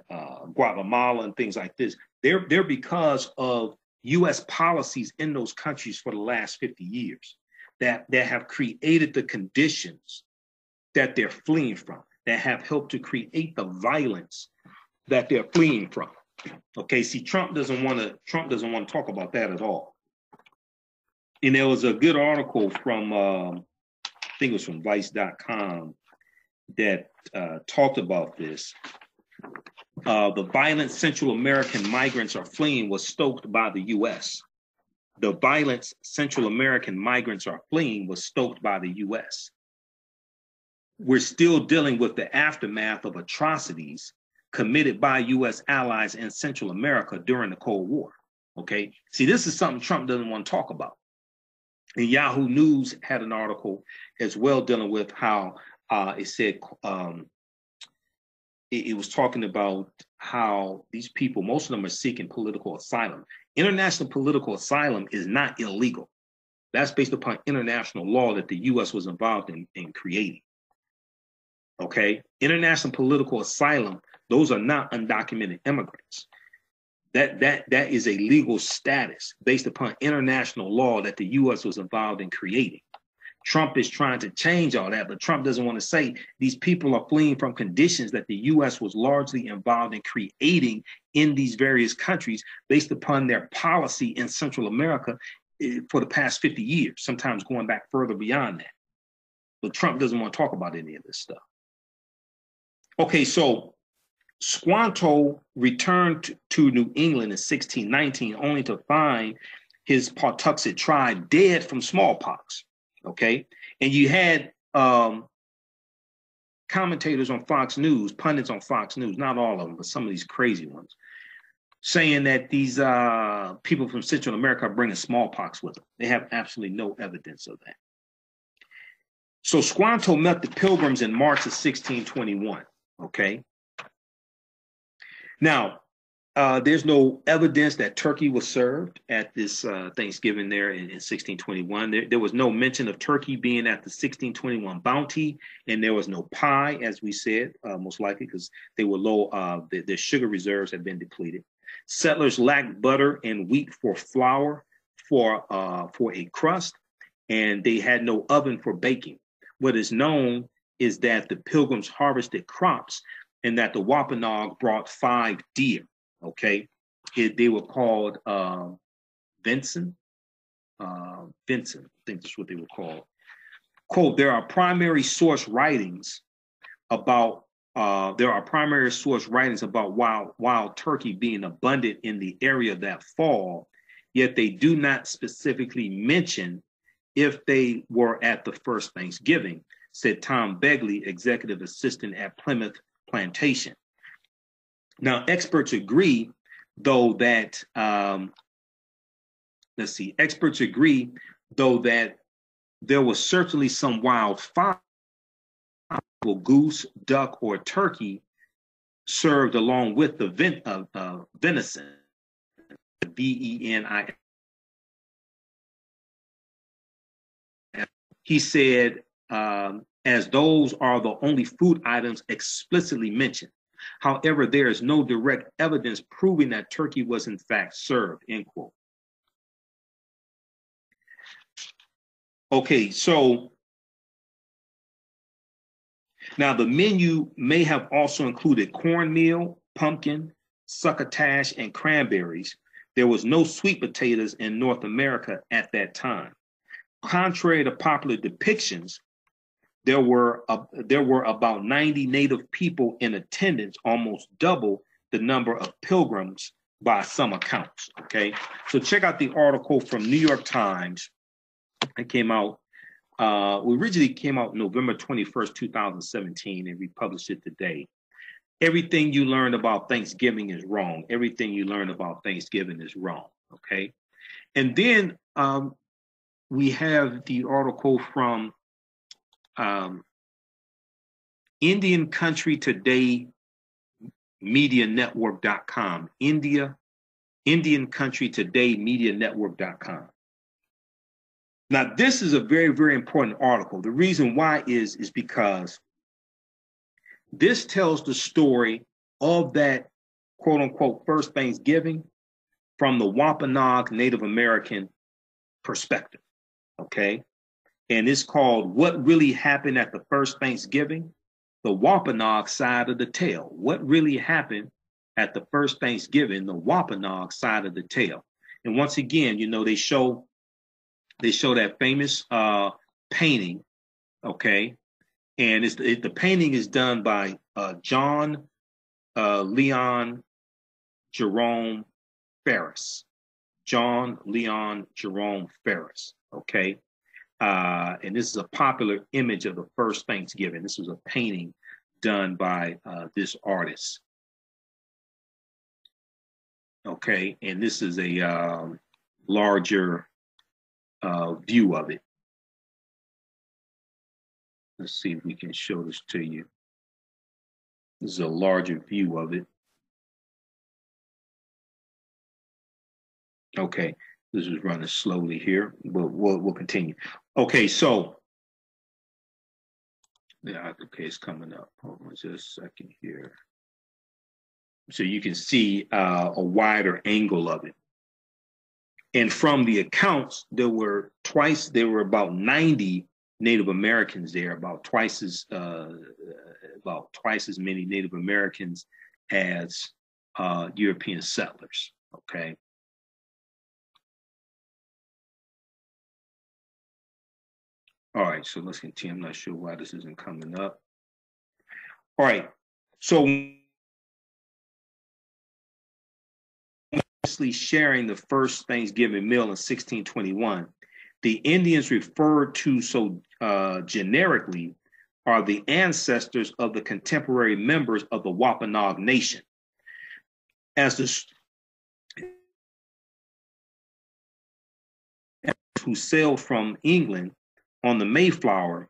Guatemala and things like this, they're because of U.S. policies in those countries for the last 50 years that have created the conditions that they're fleeing from, that have helped to create the violence that they're fleeing from. Okay, see, Trump doesn't want to talk about that at all. And there was a good article from I think it was from Vice.com that talked about this. The violence Central American migrants are fleeing was stoked by the U.S. The violence Central American migrants are fleeing was stoked by the U.S. We're still dealing with the aftermath of atrocities committed by U.S. allies in Central America during the Cold War. Okay, see, this is something Trump doesn't want to talk about. And Yahoo News had an article as well dealing with how it said it was talking about how these people, most of them are seeking political asylum. International political asylum is not illegal. That's based upon international law that the U.S. was involved in creating. Okay, international political asylum, those are not undocumented immigrants. That is a legal status based upon international law that the U.S. was involved in creating. Trump is trying to change all that, but Trump doesn't want to say these people are fleeing from conditions that the U.S. was largely involved in creating in these various countries based upon their policy in Central America for the past 50 years, sometimes going back further beyond that. But Trump doesn't want to talk about any of this stuff. Okay, so Squanto returned to New England in 1619, only to find his Pawtuxet tribe dead from smallpox. Okay, and you had commentators on Fox News, pundits on Fox News, not all of them, but some of these crazy ones, saying that these people from Central America are bringing smallpox with them. They have absolutely no evidence of that. So Squanto met the Pilgrims in March of 1621. Okay. Now, there's no evidence that turkey was served at this Thanksgiving there in 1621. There was no mention of turkey being at the 1621 bounty, and there was no pie, as we said, most likely because they were low. Their sugar reserves had been depleted. Settlers lacked butter and wheat for flour for a crust, and they had no oven for baking. What is known is that the Pilgrims harvested crops and that the Wampanoag brought 5 deer. Okay, they were called Vincent. Vincent, I think that's what they were called. Quote: there are primary source writings about wild turkey being abundant in the area that fall, yet they do not specifically mention if they were at the first Thanksgiving, said Tom Begley, executive assistant at Plymouth Plantation. Now, experts agree, though, that there was certainly some wild fowl, goose, duck, or turkey served along with the venison, VENI. He said, as those are the only food items explicitly mentioned. However, there is no direct evidence proving that turkey was in fact served, end quote. Okay, so Now, the menu may have also included cornmeal, pumpkin, succotash, and cranberries. There was no sweet potatoes in North America at that time. Contrary to popular depictions, there were about 90 native people in attendance, almost double the number of pilgrims by some accounts. Okay, so check out the article from New York Times. It came out. Originally came out November 21st, 2017, and we published it today. Everything you learned about Thanksgiving is wrong. Everything you learned about Thanksgiving is wrong. Okay, and then we have the article from Indian Country Today Media Network.com. Indian Country Today Media Network.com. Now, this is a very, very important article. The reason why is because this tells the story of that quote unquote first Thanksgiving from the Wampanoag Native American perspective. Okay. And it's called What Really Happened at the First Thanksgiving, the Wampanoag Side of the Tale. What really happened at the first Thanksgiving, the Wampanoag side of the tale. And once again, you know, they show that famous painting, okay? And the painting is done by John Leon Jerome Ferris. John Leon Jerome Ferris, okay? And this is a popular image of the first Thanksgiving. This was a painting done by this artist. Okay, and this is a larger view of it. Let's see if we can show this to you. This is a larger view of it. Okay, this is running slowly here, but we'll continue. Okay, so yeah, okay, it's coming up. Hold on just a second here. So you can see a wider angle of it. And from the accounts, there were about 90 Native Americans there, about twice as many Native Americans as European settlers. Okay. All right, so let's continue. I'm not sure why this isn't coming up. All right, so sharing the first Thanksgiving meal in 1621, the Indians referred to so generically are the ancestors of the contemporary members of the Wampanoag Nation. Who sailed from England on the Mayflower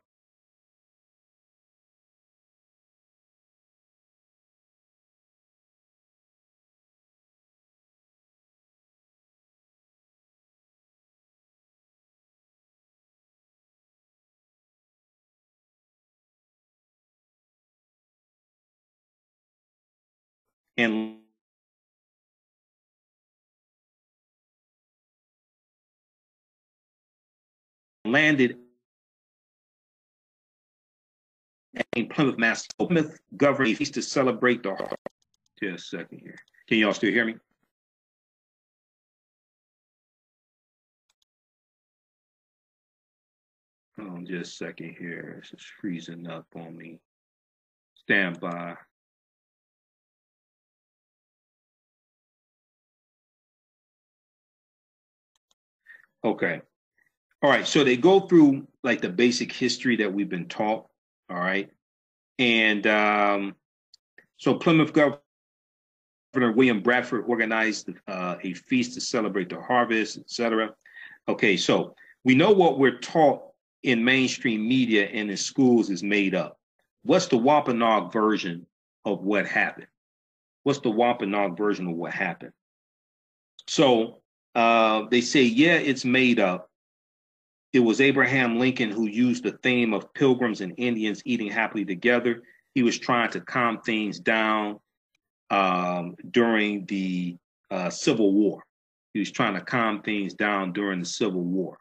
and landed in Plymouth, Massachusetts. Plymouth governed a feast to celebrate the harvest. Just a second here. Can y'all still hear me? Hold on just a second here. It's just freezing up on me. Stand by. Okay. All right. So they go through like the basic history that we've been taught. All right. And so Plymouth Governor William Bradford organized a feast to celebrate the harvest, etc. Okay. So we know what we're taught in mainstream media and in schools is made up. What's the Wampanoag version of what happened? What's the Wampanoag version of what happened? So they say, yeah, it's made up. It was Abraham Lincoln who used the theme of pilgrims and Indians eating happily together. He was trying to calm things down during the Civil War. He was trying to calm things down during the Civil War.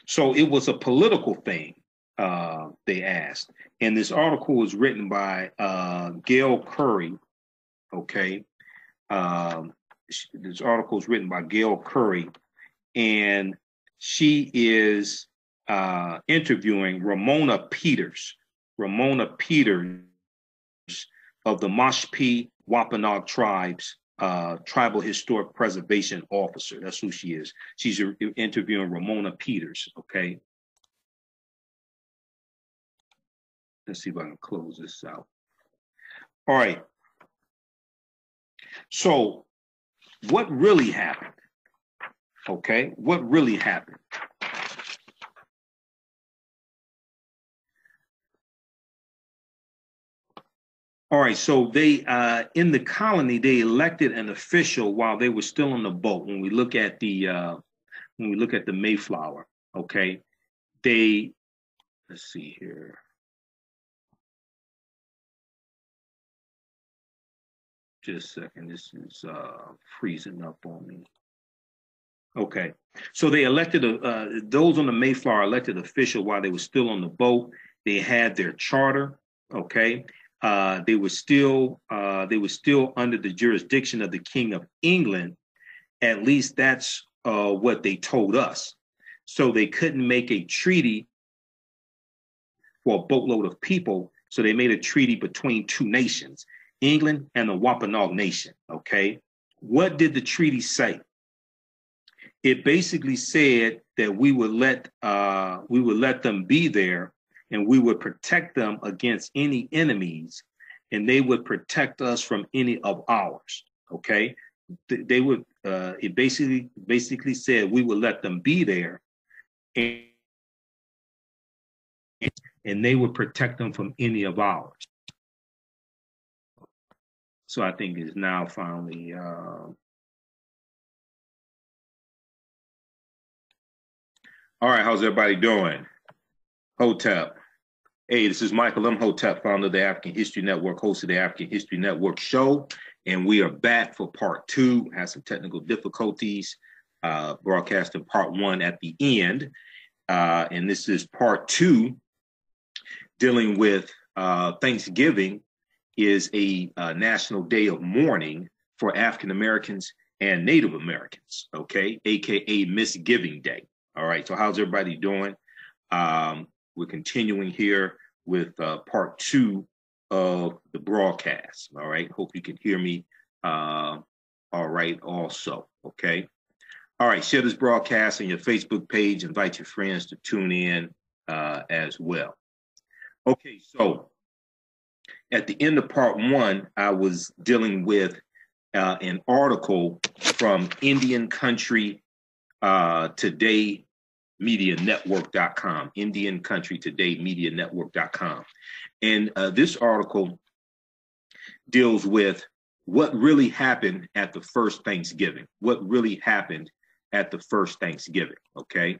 So it was a political thing, they asked. And this article was written by Gail Curry, okay? This article is written by Gail Curry, and she is interviewing Ramona Peters of the Mashpee Wampanoag tribes, tribal historic preservation officer. That's who she is. She's interviewing Ramona Peters, okay? Let's see if I can close this out. All right. So what really happened? Okay, what really happened? All right, so they in the colony they elected an official while they were still on the boat. When we look at the Mayflower, okay, let's see here. Just a second, this is freezing up on me. Okay, so they elected those on the Mayflower elected official while they were still on the boat. They had their charter, okay. They were still under the jurisdiction of the King of England. At least that's what they told us. So they couldn't make a treaty for a boatload of people. So they made a treaty between two nations, England and the Wampanoag Nation. Okay, what did the treaty say? It basically said that we would let them be there, and we would protect them against any enemies, and they would protect us from any of ours. Okay, they would. It basically said we would let them be there, and they would protect them from any of ours. So I think it's now finally. All right, how's everybody doing? Hotep. Hey, this is Michael Imhotep, founder of the African History Network, host of the African History Network show. And we are back for part 2. Had some technical difficulties, broadcasting part 1 at the end. And this is part 2, dealing with Thanksgiving is a National Day of Mourning for African Americans and Native Americans, okay? AKA Misgiving Day. All right, so how's everybody doing? We're continuing here with part 2 of the broadcast. All right, hope you can hear me all right also, okay? All right, share this broadcast on your Facebook page, invite your friends to tune in as well. Okay, so at the end of part 1, I was dealing with an article from Indian Country Today Media Network.com, Indian Country Today Media Network.com. And this article deals with what really happened at the first Thanksgiving, what really happened at the first Thanksgiving, okay?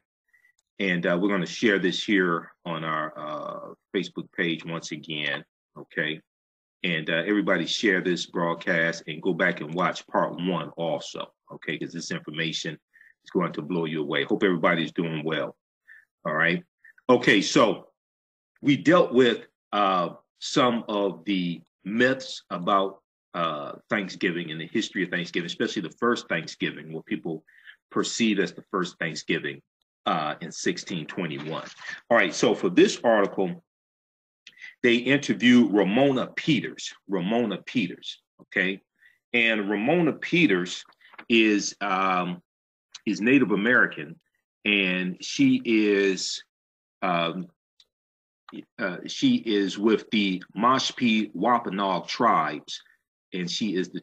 And we're going to share this here on our Facebook page once again, okay? And everybody share this broadcast and go back and watch part 1 also, okay? Because this information is going to blow you away. Hope everybody's doing well. All right. Okay, so we dealt with some of the myths about Thanksgiving and the history of Thanksgiving, especially the first Thanksgiving, what people perceive as the first Thanksgiving in 1621. All right, so for this article, they interviewed Ramona Peters, okay? And Ramona Peters is Native American, and she is with the Mashpee Wampanoag tribes, and she is the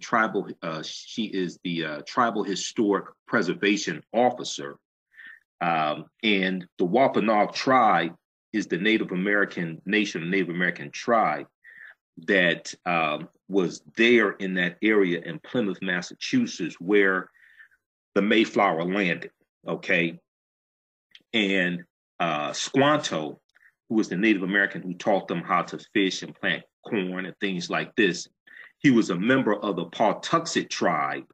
tribal historic preservation officer. And the Wampanoag tribe is the Native American nation, Native American tribe that was there in that area in Plymouth, Massachusetts, where the Mayflower landed, okay? And Squanto, who was the Native American who taught them how to fish and plant corn and things like this, he was a member of the Pawtuxet tribe,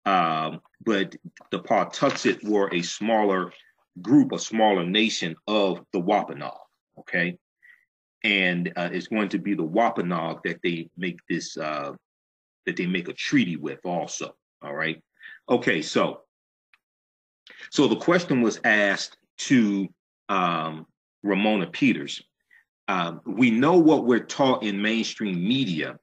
but the Pawtuxet were a smaller group, a smaller nation of the Wampanoag, okay? And it's going to be the Wampanoag that they make this, that they make a treaty with also, all right? Okay, so the question was asked to Ramona Peters. We know what we're taught in mainstream media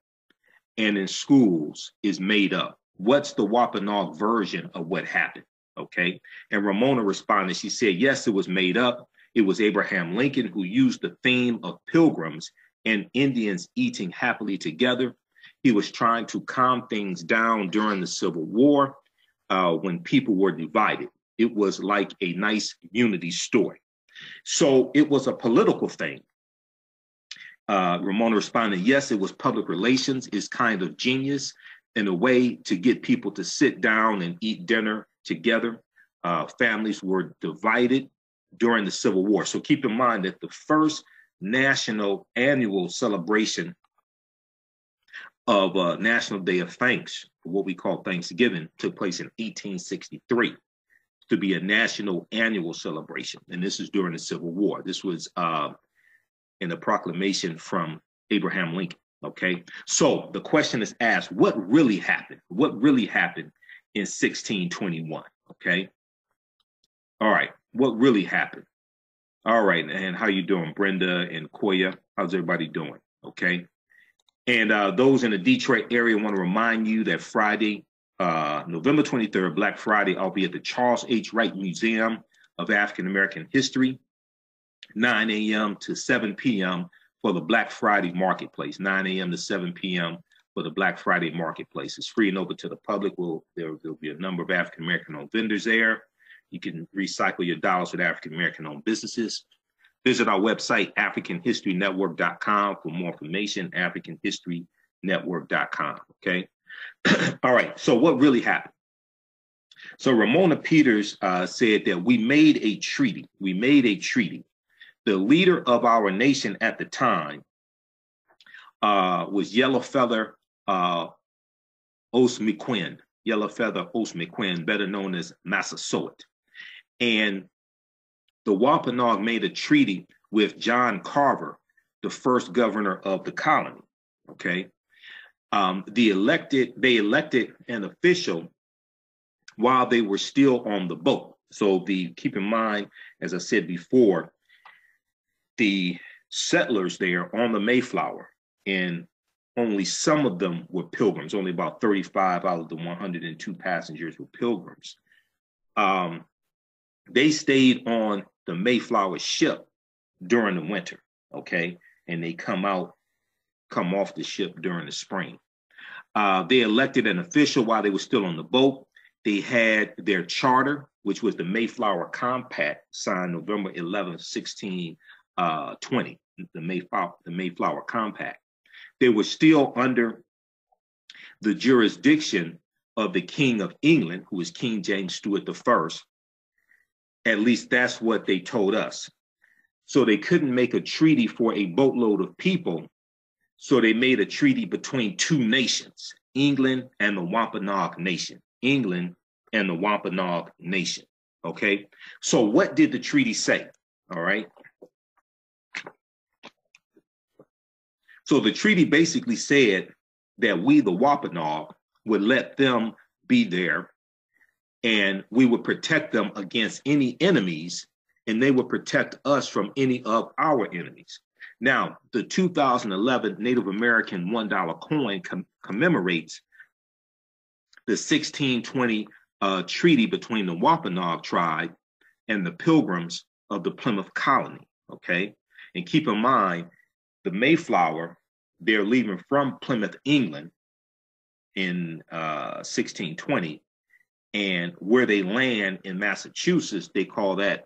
and in schools is made up. What's the Wampanoag version of what happened? Okay. And Ramona responded, she said, yes, it was made up. It was Abraham Lincoln who used the theme of pilgrims and Indians eating happily together. He was trying to calm things down during the Civil War when people were divided. It was like a nice unity story. So it was a political thing. Ramona responded, yes, it was public relations. It's kind of genius in a way to get people to sit down and eat dinner together. Families were divided during the Civil War. So keep in mind that the first national annual celebration of National Day of Thanks, what we call Thanksgiving, took place in 1863 to be a national annual celebration. And this is during the Civil War. This was in a proclamation from Abraham Lincoln, okay? So the question is asked, what really happened? What really happened in 1621, okay? All right, what really happened? All right, and how you doing, Brenda and Koya? How's everybody doing, okay? And those in the Detroit area want to remind you that Friday, November 23rd, Black Friday, I'll be at the Charles H. Wright Museum of African American History, 9 a.m. to 7 p.m. for the Black Friday Marketplace, 9 a.m. to 7 p.m. for the Black Friday Marketplace. It's free and open to the public. There'll be a number of African American-owned vendors there. You can recycle your dollars with African American-owned businesses. Visit our website, AfricanHistoryNetwork.com, for more information, AfricanHistoryNetwork.com, okay? All right, so what really happened? So Ramona Peters said that we made a treaty. We made a treaty. The leader of our nation at the time was Yellowfeather Osmequin, Yellowfeather Osmequin, better known as Massasoit. And the Wampanoag made a treaty with John Carver, the first governor of the colony, okay? They elected an official while they were still on the boat. So keep in mind, as I said before, the settlers there on the Mayflower, and only some of them were pilgrims. Only about 35 out of the 102 passengers were pilgrims. They stayed on the Mayflower ship during the winter, okay? And they come off the ship during the spring. They elected an official while they were still on the boat. They had their charter, which was the Mayflower Compact, signed November 11, 1620, the Mayflower Compact. They were still under the jurisdiction of the King of England, who was King James Stewart I. At least that's what they told us. So they couldn't make a treaty for a boatload of people. So they made a treaty between two nations, England and the Wampanoag Nation. England and the Wampanoag Nation, okay? So what did the treaty say, all right? So the treaty basically said that we, the Wampanoag, would let them be there and we would protect them against any enemies, and they would protect us from any of our enemies. Now, the 2011 Native American $1 coin commemorates the 1620 treaty between the Wampanoag tribe and the Pilgrims of the Plymouth colony, okay? And keep in mind, the Mayflower, they're leaving from Plymouth, England in 1620, and where they land in Massachusetts, they call that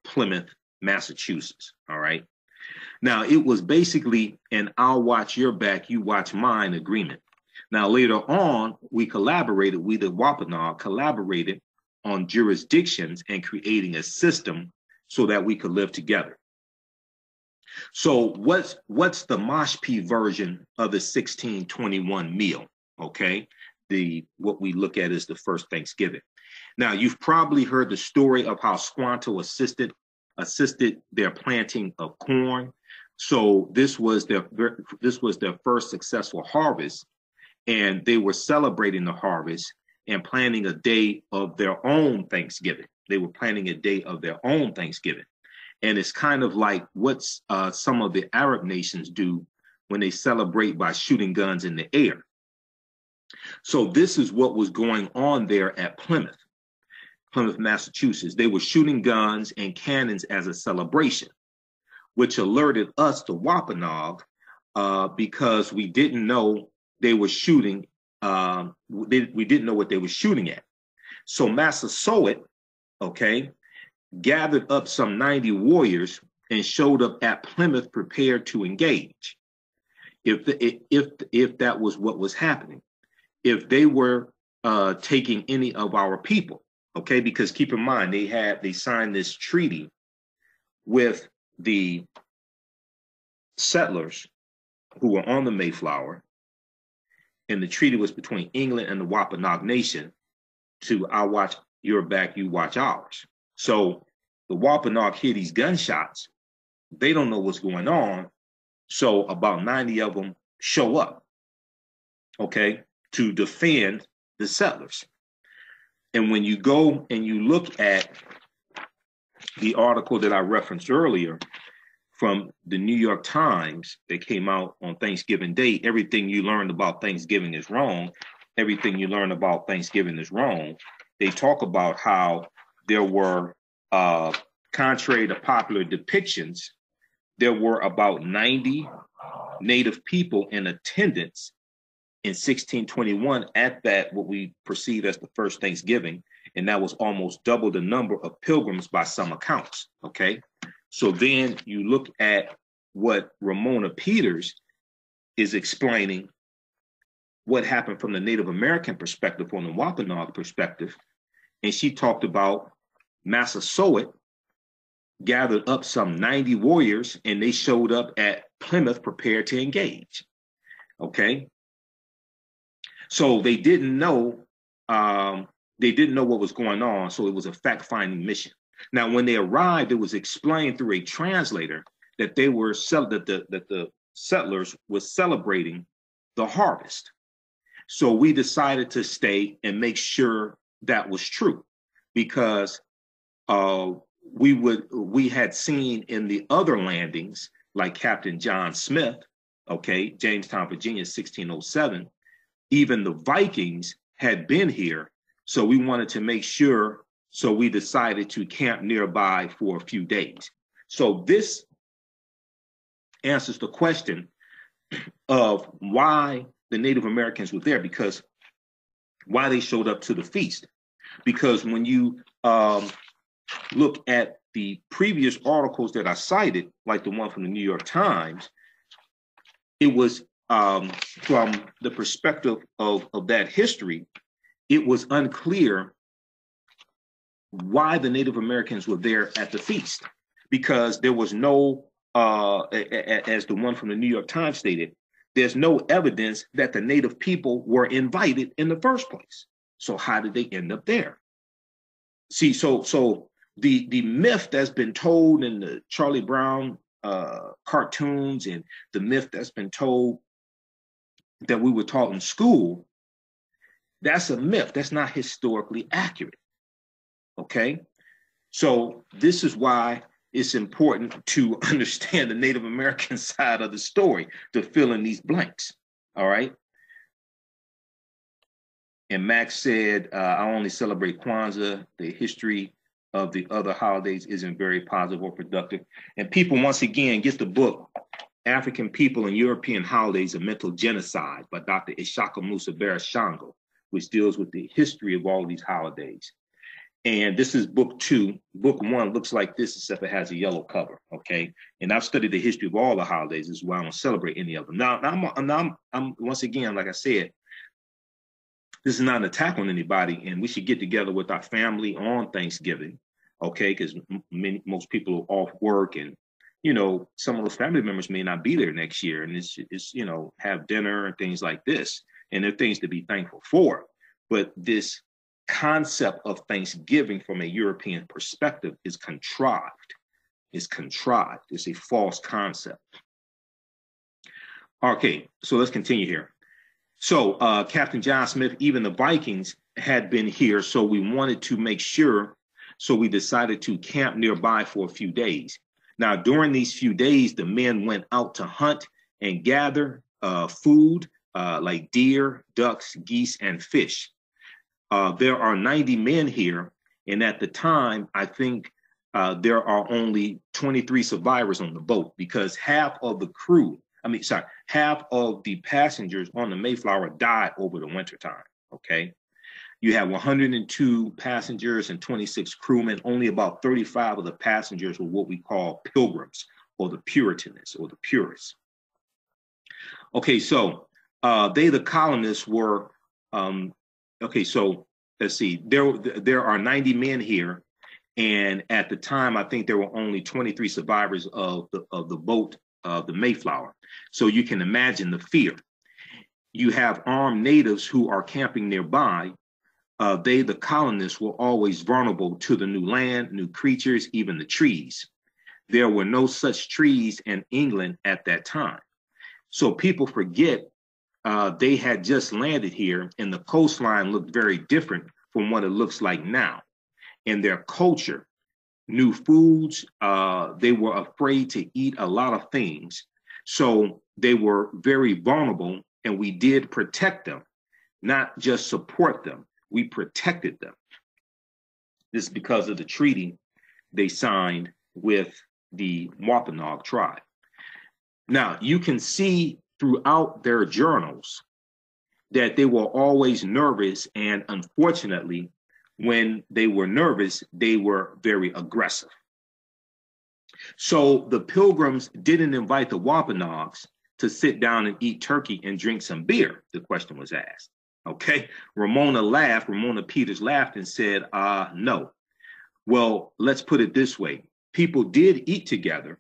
Plymouth, Massachusetts, all right? Now, it was basically an I'll watch your back, you watch mine agreement. Now, later on, we the Wampanoag collaborated on jurisdictions and creating a system so that we could live together. So what's the Mashpee version of the 1621 meal, okay? what we look at as the first Thanksgiving. Now, you've probably heard the story of how Squanto assisted their planting of corn. So this was their first successful harvest, and they were celebrating the harvest and planning a day of their own Thanksgiving. They were planning a day of their own Thanksgiving. And it's kind of like what some of the Arab nations do when they celebrate by shooting guns in the air. So this is what was going on there at Plymouth, Massachusetts. They were shooting guns and cannons as a celebration, which alerted us, the Wampanoag, because we didn't know they were shooting. We didn't know what they were shooting at. So Massasoit, okay, gathered up some 90 warriors and showed up at Plymouth prepared to engage. If that was what was happening, if they were taking any of our people, okay, because keep in mind they signed this treaty with the settlers who were on the Mayflower, and the treaty was between England and the Wampanoag Nation to I watch your back, you watch ours. So the Wampanoag hear these gunshots, they don't know what's going on, so about 90 of them show up, okay, to defend the settlers. And when you go and you look at the article that I referenced earlier from the New York Times that came out on Thanksgiving Day, everything you learned about Thanksgiving is wrong. Everything you learn about Thanksgiving is wrong. They talk about how there were, contrary to popular depictions, there were about 90 Native people in attendance in 1621 at that, what we perceive as the first Thanksgiving, and that was almost double the number of pilgrims by some accounts, okay? So then you look at what Ramona Peters is explaining what happened from the Native American perspective, from the Wampanoag perspective, and she talked about Massasoit gathered up some 90 warriors and they showed up at Plymouth prepared to engage, okay? So they didn't know what was going on, so it was a fact-finding mission. Now, when they arrived, it was explained through a translator that the settlers were celebrating the harvest. So we decided to stay and make sure that was true, because we had seen in the other landings, like Captain John Smith, okay, Jamestown, Virginia, 1607, even the Vikings had been here. So we wanted to make sure, so we decided to camp nearby for a few days. So this answers the question of why the Native Americans were there, because why they showed up to the feast. Because when you look at the previous articles that I cited, like the one from the New York Times, it was from the perspective of that history, it was unclear why the Native Americans were there at the feast, because there was no, as the one from the New York Times stated, there's no evidence that the Native people were invited in the first place. So how did they end up there? See, so the myth that's been told in the Charlie Brown cartoons, and the myth that's been told that we were taught in school, that's a myth. That's not historically accurate, okay? So this is why it's important to understand the Native American side of the story to fill in these blanks, all right? And Max said, I only celebrate Kwanzaa. The history of the other holidays isn't very positive or productive. And people, once again, get the book, African People and European Holidays, A Mental Genocide by Dr. Ishaka Musa Barashango, which deals with the history of all of these holidays. And this is book 2. Book 1 looks like this, except it has a yellow cover, okay? And I've studied the history of all the holidays. This is why I don't celebrate any of them. Now I'm once again, like I said, this is not an attack on anybody, and we should get together with our family on Thanksgiving, okay? Because most people are off work, and you know, some of those family members may not be there next year, and it's you know, have dinner and things like this. and there are things to be thankful for. But this concept of Thanksgiving from a European perspective is contrived. It's contrived. It's a false concept. Okay, so let's continue here. So Captain John Smith, even the Vikings had been here, so we wanted to make sure, so we decided to camp nearby for a few days. Now, during these few days, the men went out to hunt and gather food like deer, ducks, geese, and fish. There are 90 men here, and at the time, I think there are only 23 survivors on the boat because half of the passengers on the Mayflower died over the wintertime, okay? You have 102 passengers and 26 crewmen. Only about 35 of the passengers were what we call pilgrims or the Puritans or the purists. Okay, so the colonists were, okay, so let's see, there are 90 men here. And at the time, I think there were only 23 survivors of the boat, the Mayflower. So you can imagine the fear. You have armed natives who are camping nearby. The colonists, were always vulnerable to the new land, new creatures, even the trees. There were no such trees in England at that time. So people forget they had just landed here and the coastline looked very different from what it looks like now. And their culture, new foods, they were afraid to eat a lot of things. So they were very vulnerable, and we did protect them, not just support them. We protected them. This is because of the treaty they signed with the Wampanoag tribe. Now, you can see throughout their journals that they were always nervous, and unfortunately, when they were nervous, they were very aggressive. So the Pilgrims didn't invite the Wampanoags to sit down and eat turkey and drink some beer, the question was asked. Okay, Ramona Peters laughed and said, no. Well, let's put it this way. People did eat together,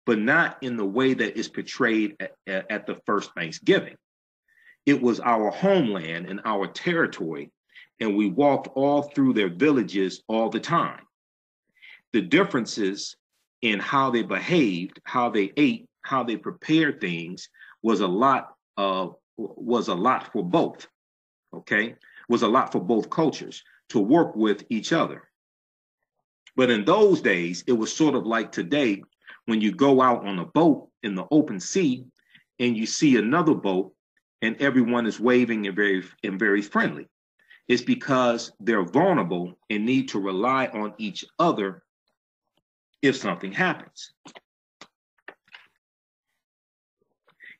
but not in the way that is portrayed at the first Thanksgiving. It was our homeland and our territory, and we walked all through their villages all the time. The differences in how they behaved, how they ate, how they prepared things was a lot for both. Okay, was a lot for both cultures to work with each other. But in those days, it was sort of like today when you go out on a boat in the open sea and you see another boat and everyone is waving and very friendly. It's because they're vulnerable and need to rely on each other if something happens.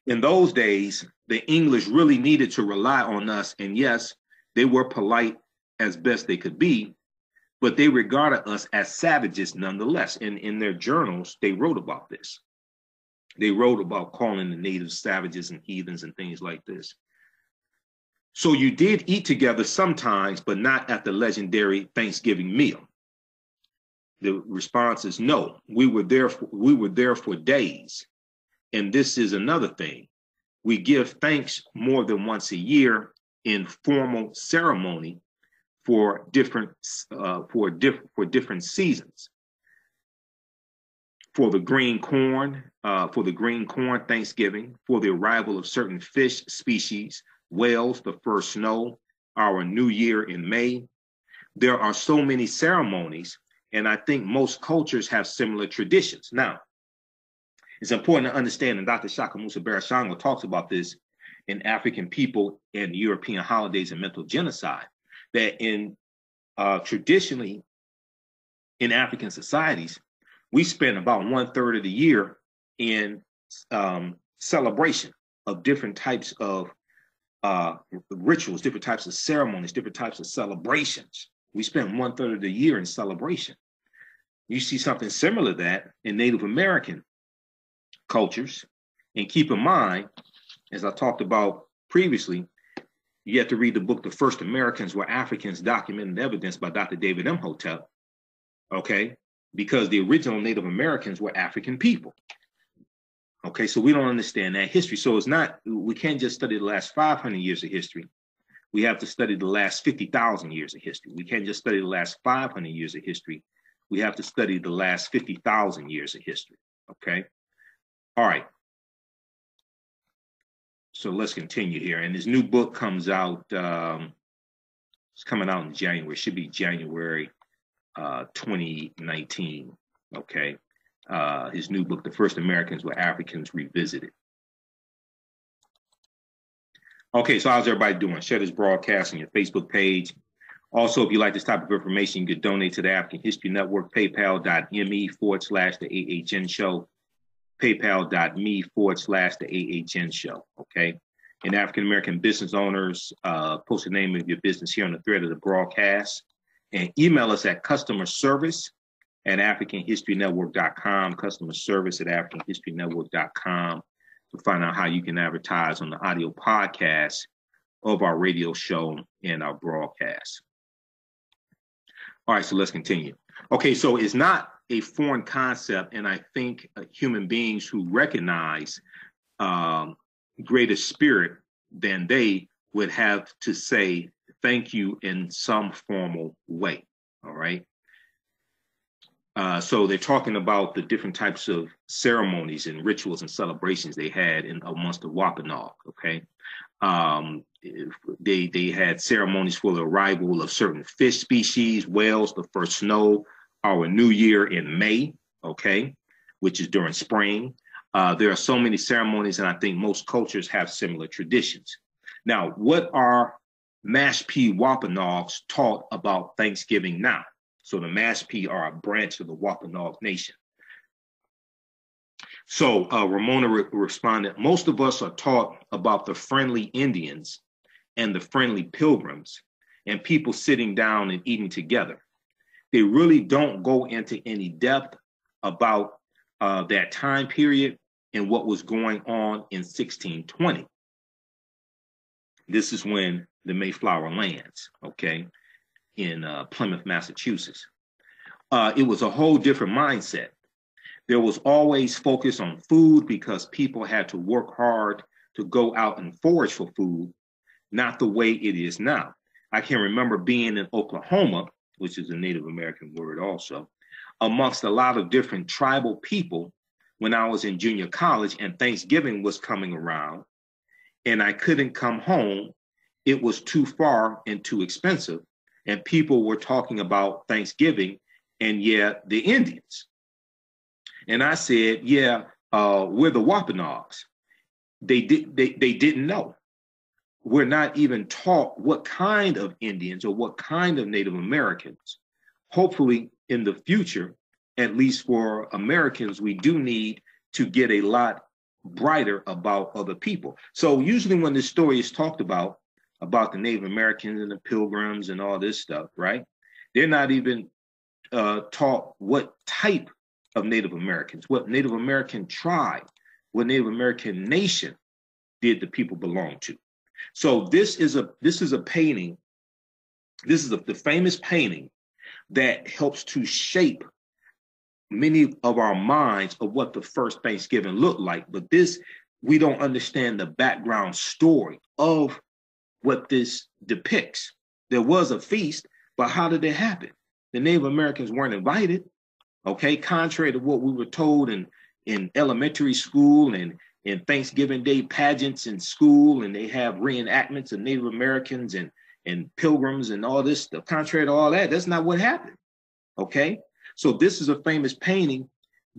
In those days, the English really needed to rely on us, and yes, they were polite as best they could be, but they regarded us as savages nonetheless. And in their journals, they wrote about this. They wrote about calling the natives savages and heathens and things like this. So you did eat together sometimes, but not at the legendary Thanksgiving meal. The response is no. We were there for days. And this is another thing. We give thanks more than once a year in formal ceremony for different seasons. For the green corn Thanksgiving, for the arrival of certain fish species, whales, the first snow, our new year in May. There are so many ceremonies, and I think most cultures have similar traditions. Now, it's important to understand, and Dr. Shaka Musa Barashango talks about this in African People and European Holidays and Mental Genocide, that traditionally in African societies, we spend about 1/3 of the year in celebration of different types of rituals, different types of ceremonies, different types of celebrations. We spend 1/3 of the year in celebration. You see something similar to that in Native American cultures. And keep in mind, as I talked about previously, you have to read the book, The First Americans Were Africans, Documented Evidence by Dr. David Imhotep, okay? Because the original Native Americans were African people, Okay, so we don't understand that history. So it's not, we can't just study the last 500 years of history. We have to study the last 50,000 years of history. We can't just study the last 500 years of history. We have to study the last 50,000 years of history. Okay. All right. So let's continue here. And his new book comes out, it's coming out in January. It should be January 2019. Okay. His new book, The First Americans Were Africans Revisited. Okay, so how's everybody doing? Share this broadcast on your Facebook page. Also, if you like this type of information, you could donate to the African History Network, paypal.me/the AHN show, paypal.me/the AHN show, okay? And African American business owners, post the name of your business here on the thread of the broadcast, and email us at customerservice@africanhistorynetwork.com, customerservice@africanhistorynetwork.com, to find out how you can advertise on the audio podcast of our radio show and our broadcast. All right, so let's continue. Okay, so it's not a foreign concept, and I think human beings who recognize greater spirit than they would have to say thank you in some formal way, all right? So they're talking about the different types of ceremonies and rituals and celebrations they had amongst the Wampanoag, okay? They had ceremonies for the arrival of certain fish species, whales, the first snow, our new year in May, okay, which is during spring. There are so many ceremonies, and I think most cultures have similar traditions. Now, what are Mashpee Wampanoags taught about Thanksgiving now? So the Mashpee are a branch of the Wampanoag Nation. So Ramona responded, most of us are taught about the friendly Indians and the friendly pilgrims and people sitting down and eating together. They really don't go into any depth about that time period and what was going on in 1620. This is when the Mayflower lands, okay, in Plymouth, Massachusetts. It was a whole different mindset. There was always focus on food because people had to work hard to go out and forage for food, not the way it is now. I can remember being in Oklahoma, which is a Native American word also, amongst a lot of different tribal people when I was in junior college and Thanksgiving was coming around and I couldn't come home. It was too far and too expensive. And people were talking about Thanksgiving and the Indians. And I said, we're the Wampanoags. They didn't know. We're not even taught what kind of Indians or what kind of Native Americans. Hopefully in the future, at least for Americans, we do need to get a lot brighter about other people. So usually when this story is talked about the Native Americans and the Pilgrims and all this stuff, right? They're not even taught what type of Native Americans, what Native American tribe, what Native American nation did the people belong to. So this is a painting. This is the famous painting that helps to shape many of our minds of what the first Thanksgiving looked like. But this, we don't understand the background story of what this depicts. There was a feast, but how did it happen? The Native Americans weren't invited, okay? Contrary to what we were told in elementary school and in Thanksgiving Day pageants in school, and they have reenactments of Native Americans and pilgrims and all this stuff. Contrary to all that, that's not what happened, okay? So this is a famous painting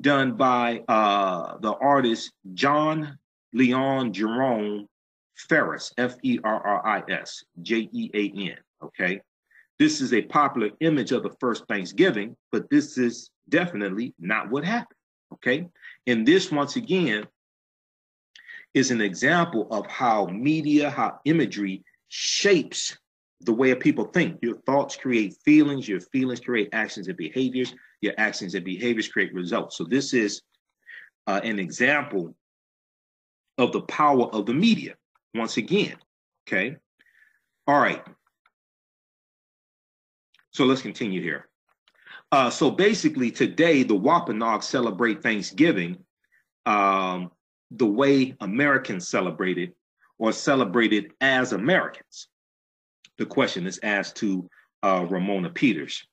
done by the artist John Leon Jerome Ferris, Ferris, Jean, okay? This is a popular image of the first Thanksgiving, but this is definitely not what happened, okay? And this, once again, is an example of how media, how imagery shapes the way people think. Your thoughts create feelings, your feelings create actions and behaviors, your actions and behaviors create results. So this is an example of the power of the media, once again, okay? All right. So let's continue here. So basically today, the Wampanoag celebrate Thanksgiving the way Americans celebrated or celebrated as Americans? The question is asked to Ramona Peters.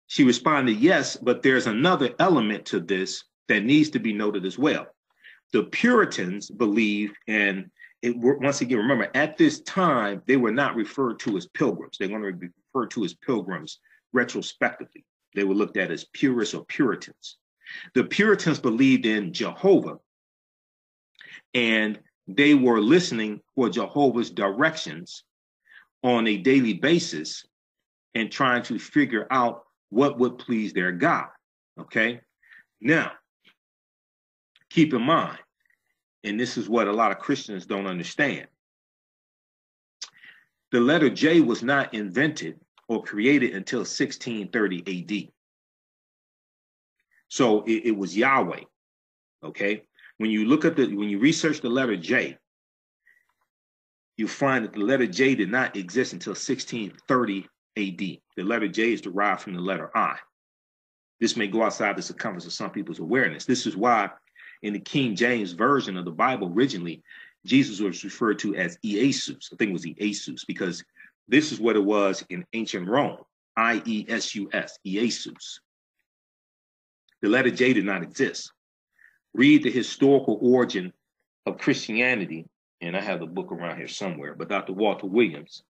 She responded, yes, but there's another element to this that needs to be noted as well. The Puritans believe, and once again, remember, at this time, they were not referred to as pilgrims. They're going to be referred to as pilgrims retrospectively. They were looked at as purists or Puritans. The Puritans believed in Jehovah, and they were listening for Jehovah's directions on a daily basis and trying to figure out what would please their God, okay? Now, keep in mind, and this is what a lot of Christians don't understand, the letter J was not invented or created until 1630 AD. So it was Yahweh, okay? When you look at when you research the letter J, you find that the letter J did not exist until 1630 AD. The letter J is derived from the letter I. This may go outside the circumference of some people's awareness. This is why in the King James Version of the Bible, originally, Jesus was referred to as Iesus. I think it was Iesus, because this is what it was in ancient Rome, I-E-S-U-S, Iesus. The letter J did not exist. Read the historical origin of Christianity, and I have the book around here somewhere, but Dr. Walter Williams,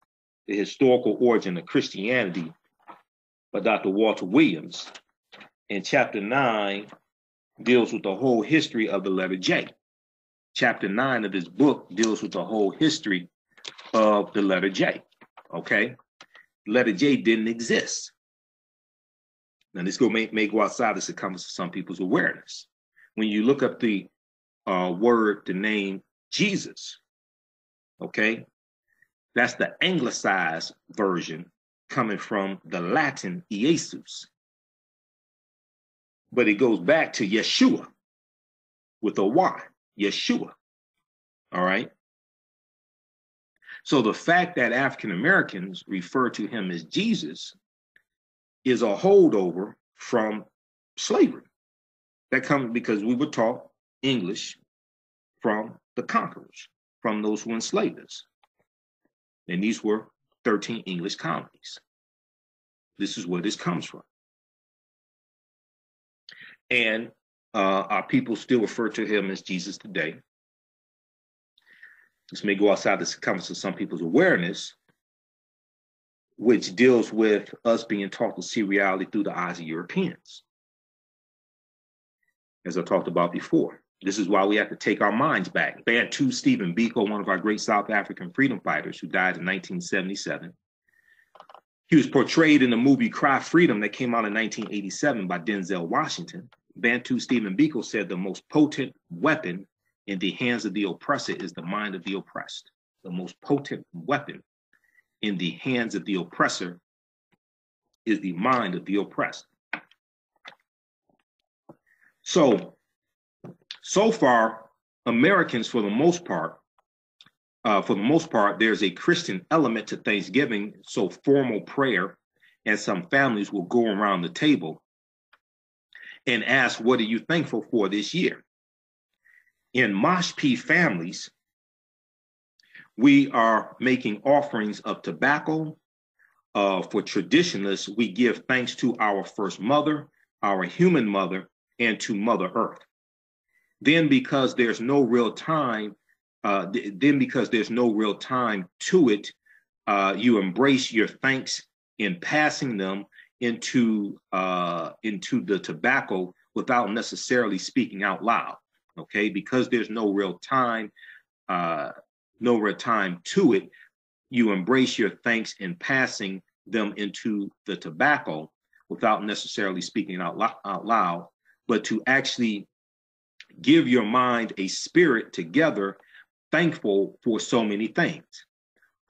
The Historical Origin of Christianity by Dr. Walter Williams, in chapter 9, deals with the whole history of the letter J. Chapter 9 of this book deals with the whole history of the letter J, okay? Letter J didn't exist. Now, this may go outside the circumference of some people's awareness. When you look up the the name Jesus, okay, that's the anglicized version coming from the Latin Iesus. But it goes back to Yeshua with a Y, Yeshua, all right? So the fact that African Americans refer to him as Jesus is a holdover from slavery. That comes because we were taught English from the conquerors, from those who enslaved us. And these were 13 English colonies. This is where this comes from. And our people still refer to him as Jesus today. This may go outside the circumference of some people's awareness, which deals with us being taught to see reality through the eyes of Europeans, as I talked about before. This is why we have to take our minds back. Bantu Stephen Biko, one of our great South African freedom fighters who died in 1977, he was portrayed in the movie Cry Freedom that came out in 1987 by Denzel Washington. Bantu Stephen Biko said the most potent weapon in the hands of the oppressor is the mind of the oppressed. The most potent weapon in the hands of the oppressor is the mind of the oppressed. So far, Americans, for the most part, there's a Christian element to Thanksgiving. So formal prayer, and some families will go around the table and ask, what are you thankful for this year? In Moshpee families, we are making offerings of tobacco. For traditionalists, we give thanks to our first mother, our human mother, and to Mother Earth. Then because there's no real time, to it, you embrace your thanks in passing them into the tobacco without necessarily speaking out loud. Okay, because there's no real time to it, you embrace your thanks in passing them into the tobacco without necessarily speaking out loud, but to actually give your mind a spirit together, thankful for so many things.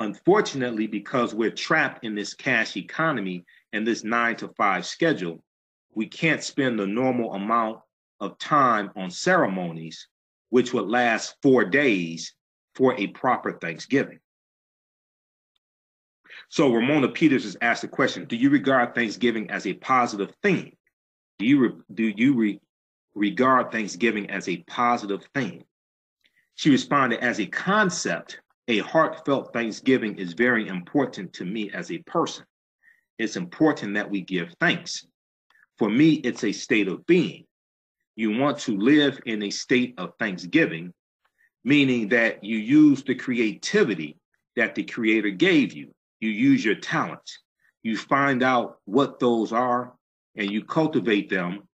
Unfortunately, because we're trapped in this cash economy and this 9-to-5 schedule, we can't spend the normal amount of time on ceremonies, which would last 4 days for a proper Thanksgiving. So Ramona Peters has asked the question, do you regard Thanksgiving as a positive thing? Do you regard Thanksgiving as a positive thing? She responded, as a concept, a heartfelt thanksgiving is very important to me as a person. It's important that we give thanks. For me, it's a state of being. You want to live in a state of thanksgiving, meaning that you use the creativity that the Creator gave you. You use your talents. You find out what those are and you cultivate them,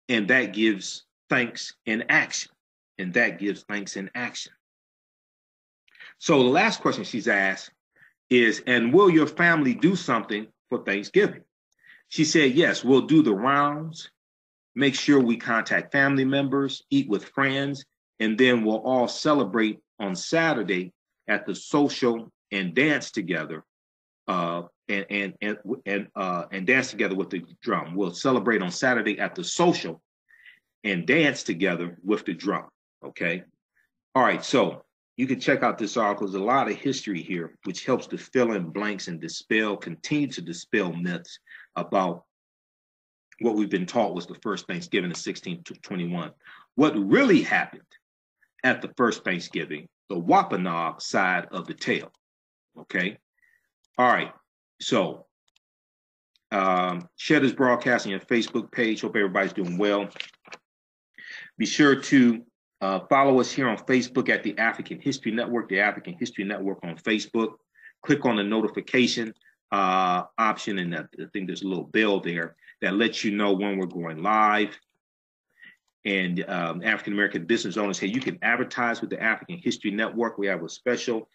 and that gives thanks in action. And that gives thanks in action. So the last question she's asked is, and will your family do something for Thanksgiving? She said, yes, we'll do the rounds, make sure we contact family members, eat with friends, and then we'll all celebrate on Saturday at the social and dance together, and dance together with the drum. We'll celebrate on Saturday at the social and dance together with the drum. Okay. All right. So you can check out this article. There's a lot of history here, which helps to fill in blanks and continue to dispel myths about what we've been taught was the first Thanksgiving in 1621. What really happened at the first Thanksgiving, the Wampanoag side of the tale. Okay. All right. So share this broadcast on your Facebook page. Hope everybody's doing well. Be sure to follow us here on Facebook at the African History Network, the African History Network on Facebook. Click on the notification option, and I think there's a little bell there that lets you know when we're going live. And African American business owners, hey, you can advertise with the African History Network. We have a special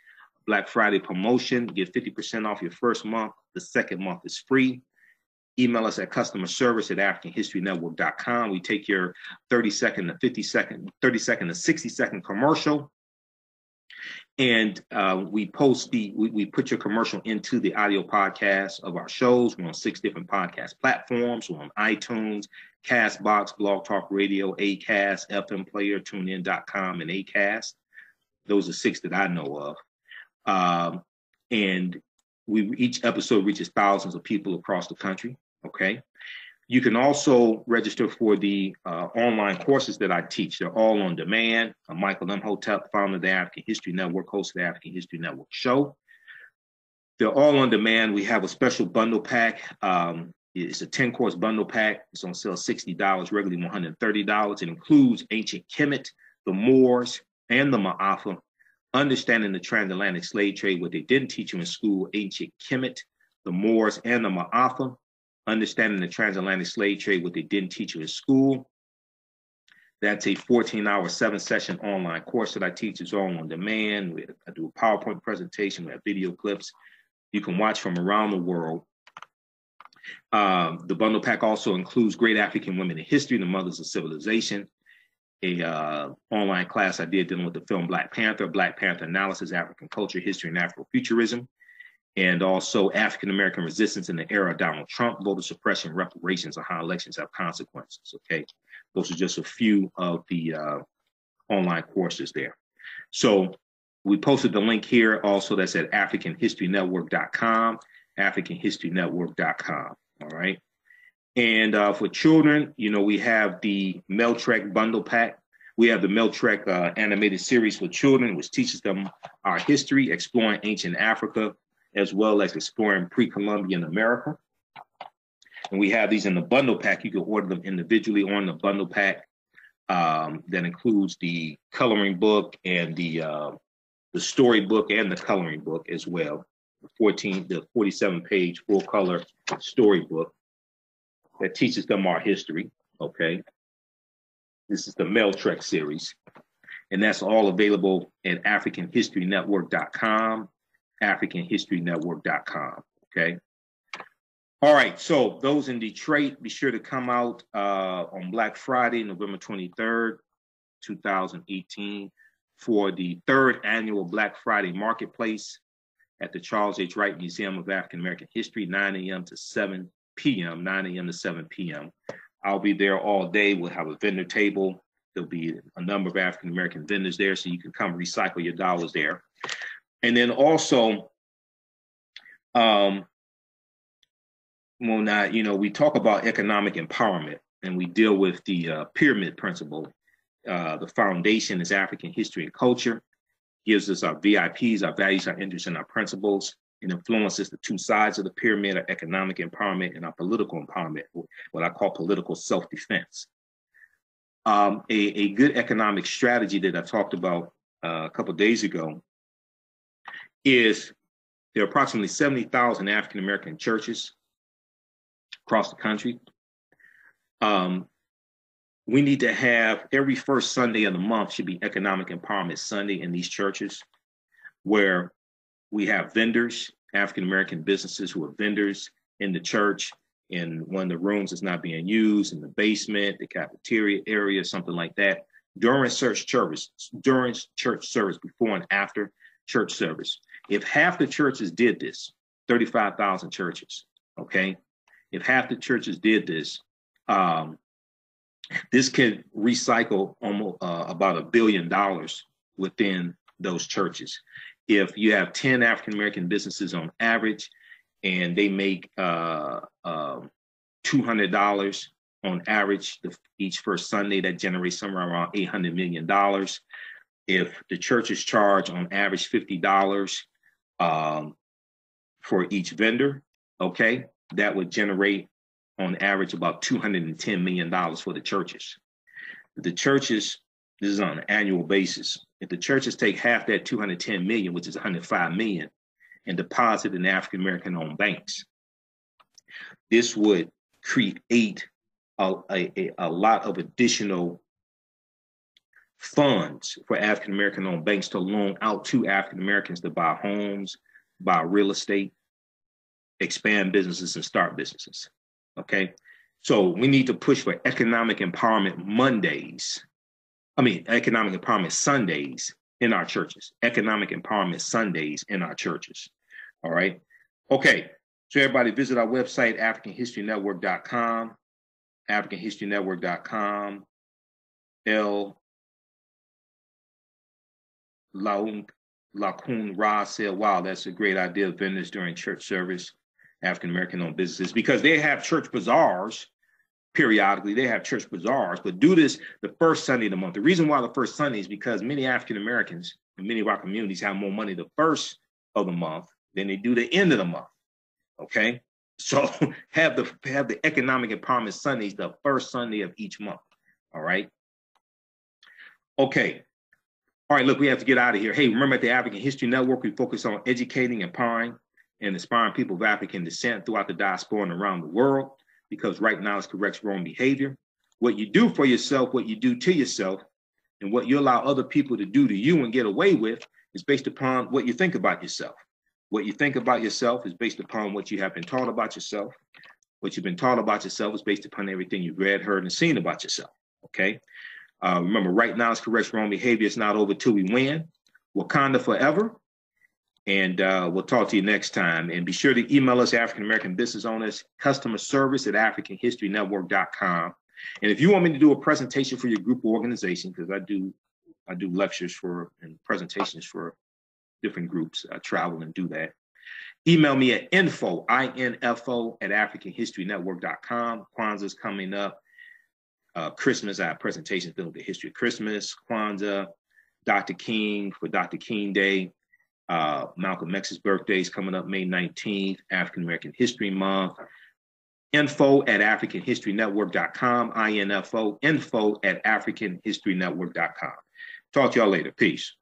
Black Friday promotion. Get 50% off your first month. The second month is free. Email us at customerservice@africanhistorynetwork.com. We take your 30-second to 50-second, 30-second to 60-second commercial, and we post we put your commercial into the audio podcast of our shows. We're on 6 different podcast platforms. We're on iTunes, Castbox, Blog Talk Radio, Acast, FM Player, TuneIn.com, and Acast. Those are 6 that I know of. And each episode reaches thousands of people across the country. Okay. You can also register for the online courses that I teach. They're all on demand. I'm Michael Imhotep, founder of the African History Network, host of the African History Network show. They're all on demand. We have a special bundle pack. It's a 10-course bundle pack. It's on sale $60, regularly $130. It includes ancient Kemet, the Moors, and the Ma'afa, understanding the transatlantic slave trade, what they didn't teach you in school, ancient Kemet, the Moors, and the Ma'afa. Understanding the transatlantic slave trade, what they didn't teach you in school. That's a 14-hour, 7-session online course that I teach. It's all on demand. I do a PowerPoint presentation. We have video clips you can watch from around the world. The bundle pack also includes Great African Women in History, the Mothers of Civilization, a online class I did dealing with the film Black Panther Analysis, African Culture, History, and Afrofuturism, and also African American Resistance in the Era of Donald Trump, voter suppression, reparations, and how elections have consequences. Okay, those are just a few of the online courses there. So we posted the link here also. That's at AfricanHistoryNetwork.com, AfricanHistoryNetwork.com. All right. And for children, you know, we have the Meltrek bundle pack. We have the Meltrek animated series for children, which teaches them our history, exploring ancient Africa, as well as exploring pre-Columbian America. And we have these in the bundle pack. You can order them individually on the bundle pack. That includes the coloring book and the storybook and the coloring book as well. The 47-page full-color storybook that teaches them our history. Okay, this is the Meltrek series, and that's all available at AfricanHistoryNetwork.com. AfricanHistoryNetwork.com. Okay. All right. So those in Detroit, be sure to come out on Black Friday, November 23rd, 2018, for the 3rd annual Black Friday Marketplace at the Charles H. Wright Museum of African American History, 9 a.m. to 7 p.m., 9 a.m. to 7 p.m. I'll be there all day. We'll have a vendor table. There'll be a number of African American vendors there, so you can come recycle your dollars there. And then also, we talk about economic empowerment, and we deal with the pyramid principle The foundation is African history and culture. Gives us our VIPs, our values, our interests, and our principles. It influences the two sides of the pyramid, our economic empowerment and our political empowerment, what I call political self-defense. A good economic strategy that I talked about a couple of days ago is there are approximately 70,000 African American churches across the country. We need to have every first Sunday of the month should be Economic Empowerment Sunday in these churches, where we have vendors, African American businesses who are vendors in the church, in one of the rooms that's not being used, in the basement, the cafeteria area, something like that, during church service, before and after church service. If half the churches did this, 35,000 churches, okay? If half the churches did this, this could recycle almost about $1 billion within those churches. If you have 10 African American businesses on average, and they make $200 on average each first Sunday, that generates somewhere around $800 million. If the churches charge on average $50 for each vendor, okay, that would generate on average about $210 million for the churches. The churches, this is on an annual basis. If the churches take half that 210 million, which is 105 million, and deposit in African American owned banks, this would create a lot of additional funds for African American owned banks to loan out to African Americans to buy homes, buy real estate, expand businesses, and start businesses. Okay, so we need to push for economic empowerment economic empowerment Sundays in our churches. Economic empowerment Sundays in our churches. All right. Okay. So everybody visit our website, AfricanHistoryNetwork.com. AfricanHistoryNetwork.com. Lakun Ra said, wow, that's a great idea. Vendors during church service, African American owned businesses, because they have church bazaars periodically. They have church bazaars, but do this the first Sunday of the month. The reason why the first Sunday is because many African Americans in many of our communities have more money the first of the month than they do the end of the month. Okay, so have the economic empowerment Sundays the first Sunday of each month. All right. Okay. All right. Look, we have to get out of here. Hey, remember at the African History Network, we focus on educating, empowering, and inspiring people of African descent throughout the diaspora and around the world, because right now it corrects wrong behavior. What you do for yourself, what you do to yourself, and what you allow other people to do to you and get away with is based upon what you think about yourself. What you think about yourself is based upon what you have been taught about yourself. What you've been taught about yourself is based upon everything you've read, heard, and seen about yourself. Okay. Remember, right now it's corrects wrong behavior. It's not over till we win. Wakanda forever. And we'll talk to you next time. And be sure to email us, African American business owners, customer service at AfricanHistoryNetwork.com. And if you want me to do a presentation for your group or organization, because I do lectures and presentations for different groups, I travel and do that. Email me at info at AfricanHistoryNetwork.com. Kwanzaa's coming up. Christmas, I have presentations dealing with the history of Christmas, Kwanzaa, Dr. King for Dr. King Day. Malcolm X's birthday is coming up May 19th, African American History Month. Info at AfricanHistoryNetwork.com, info at AfricanHistoryNetwork.com. Talk to y'all later. Peace.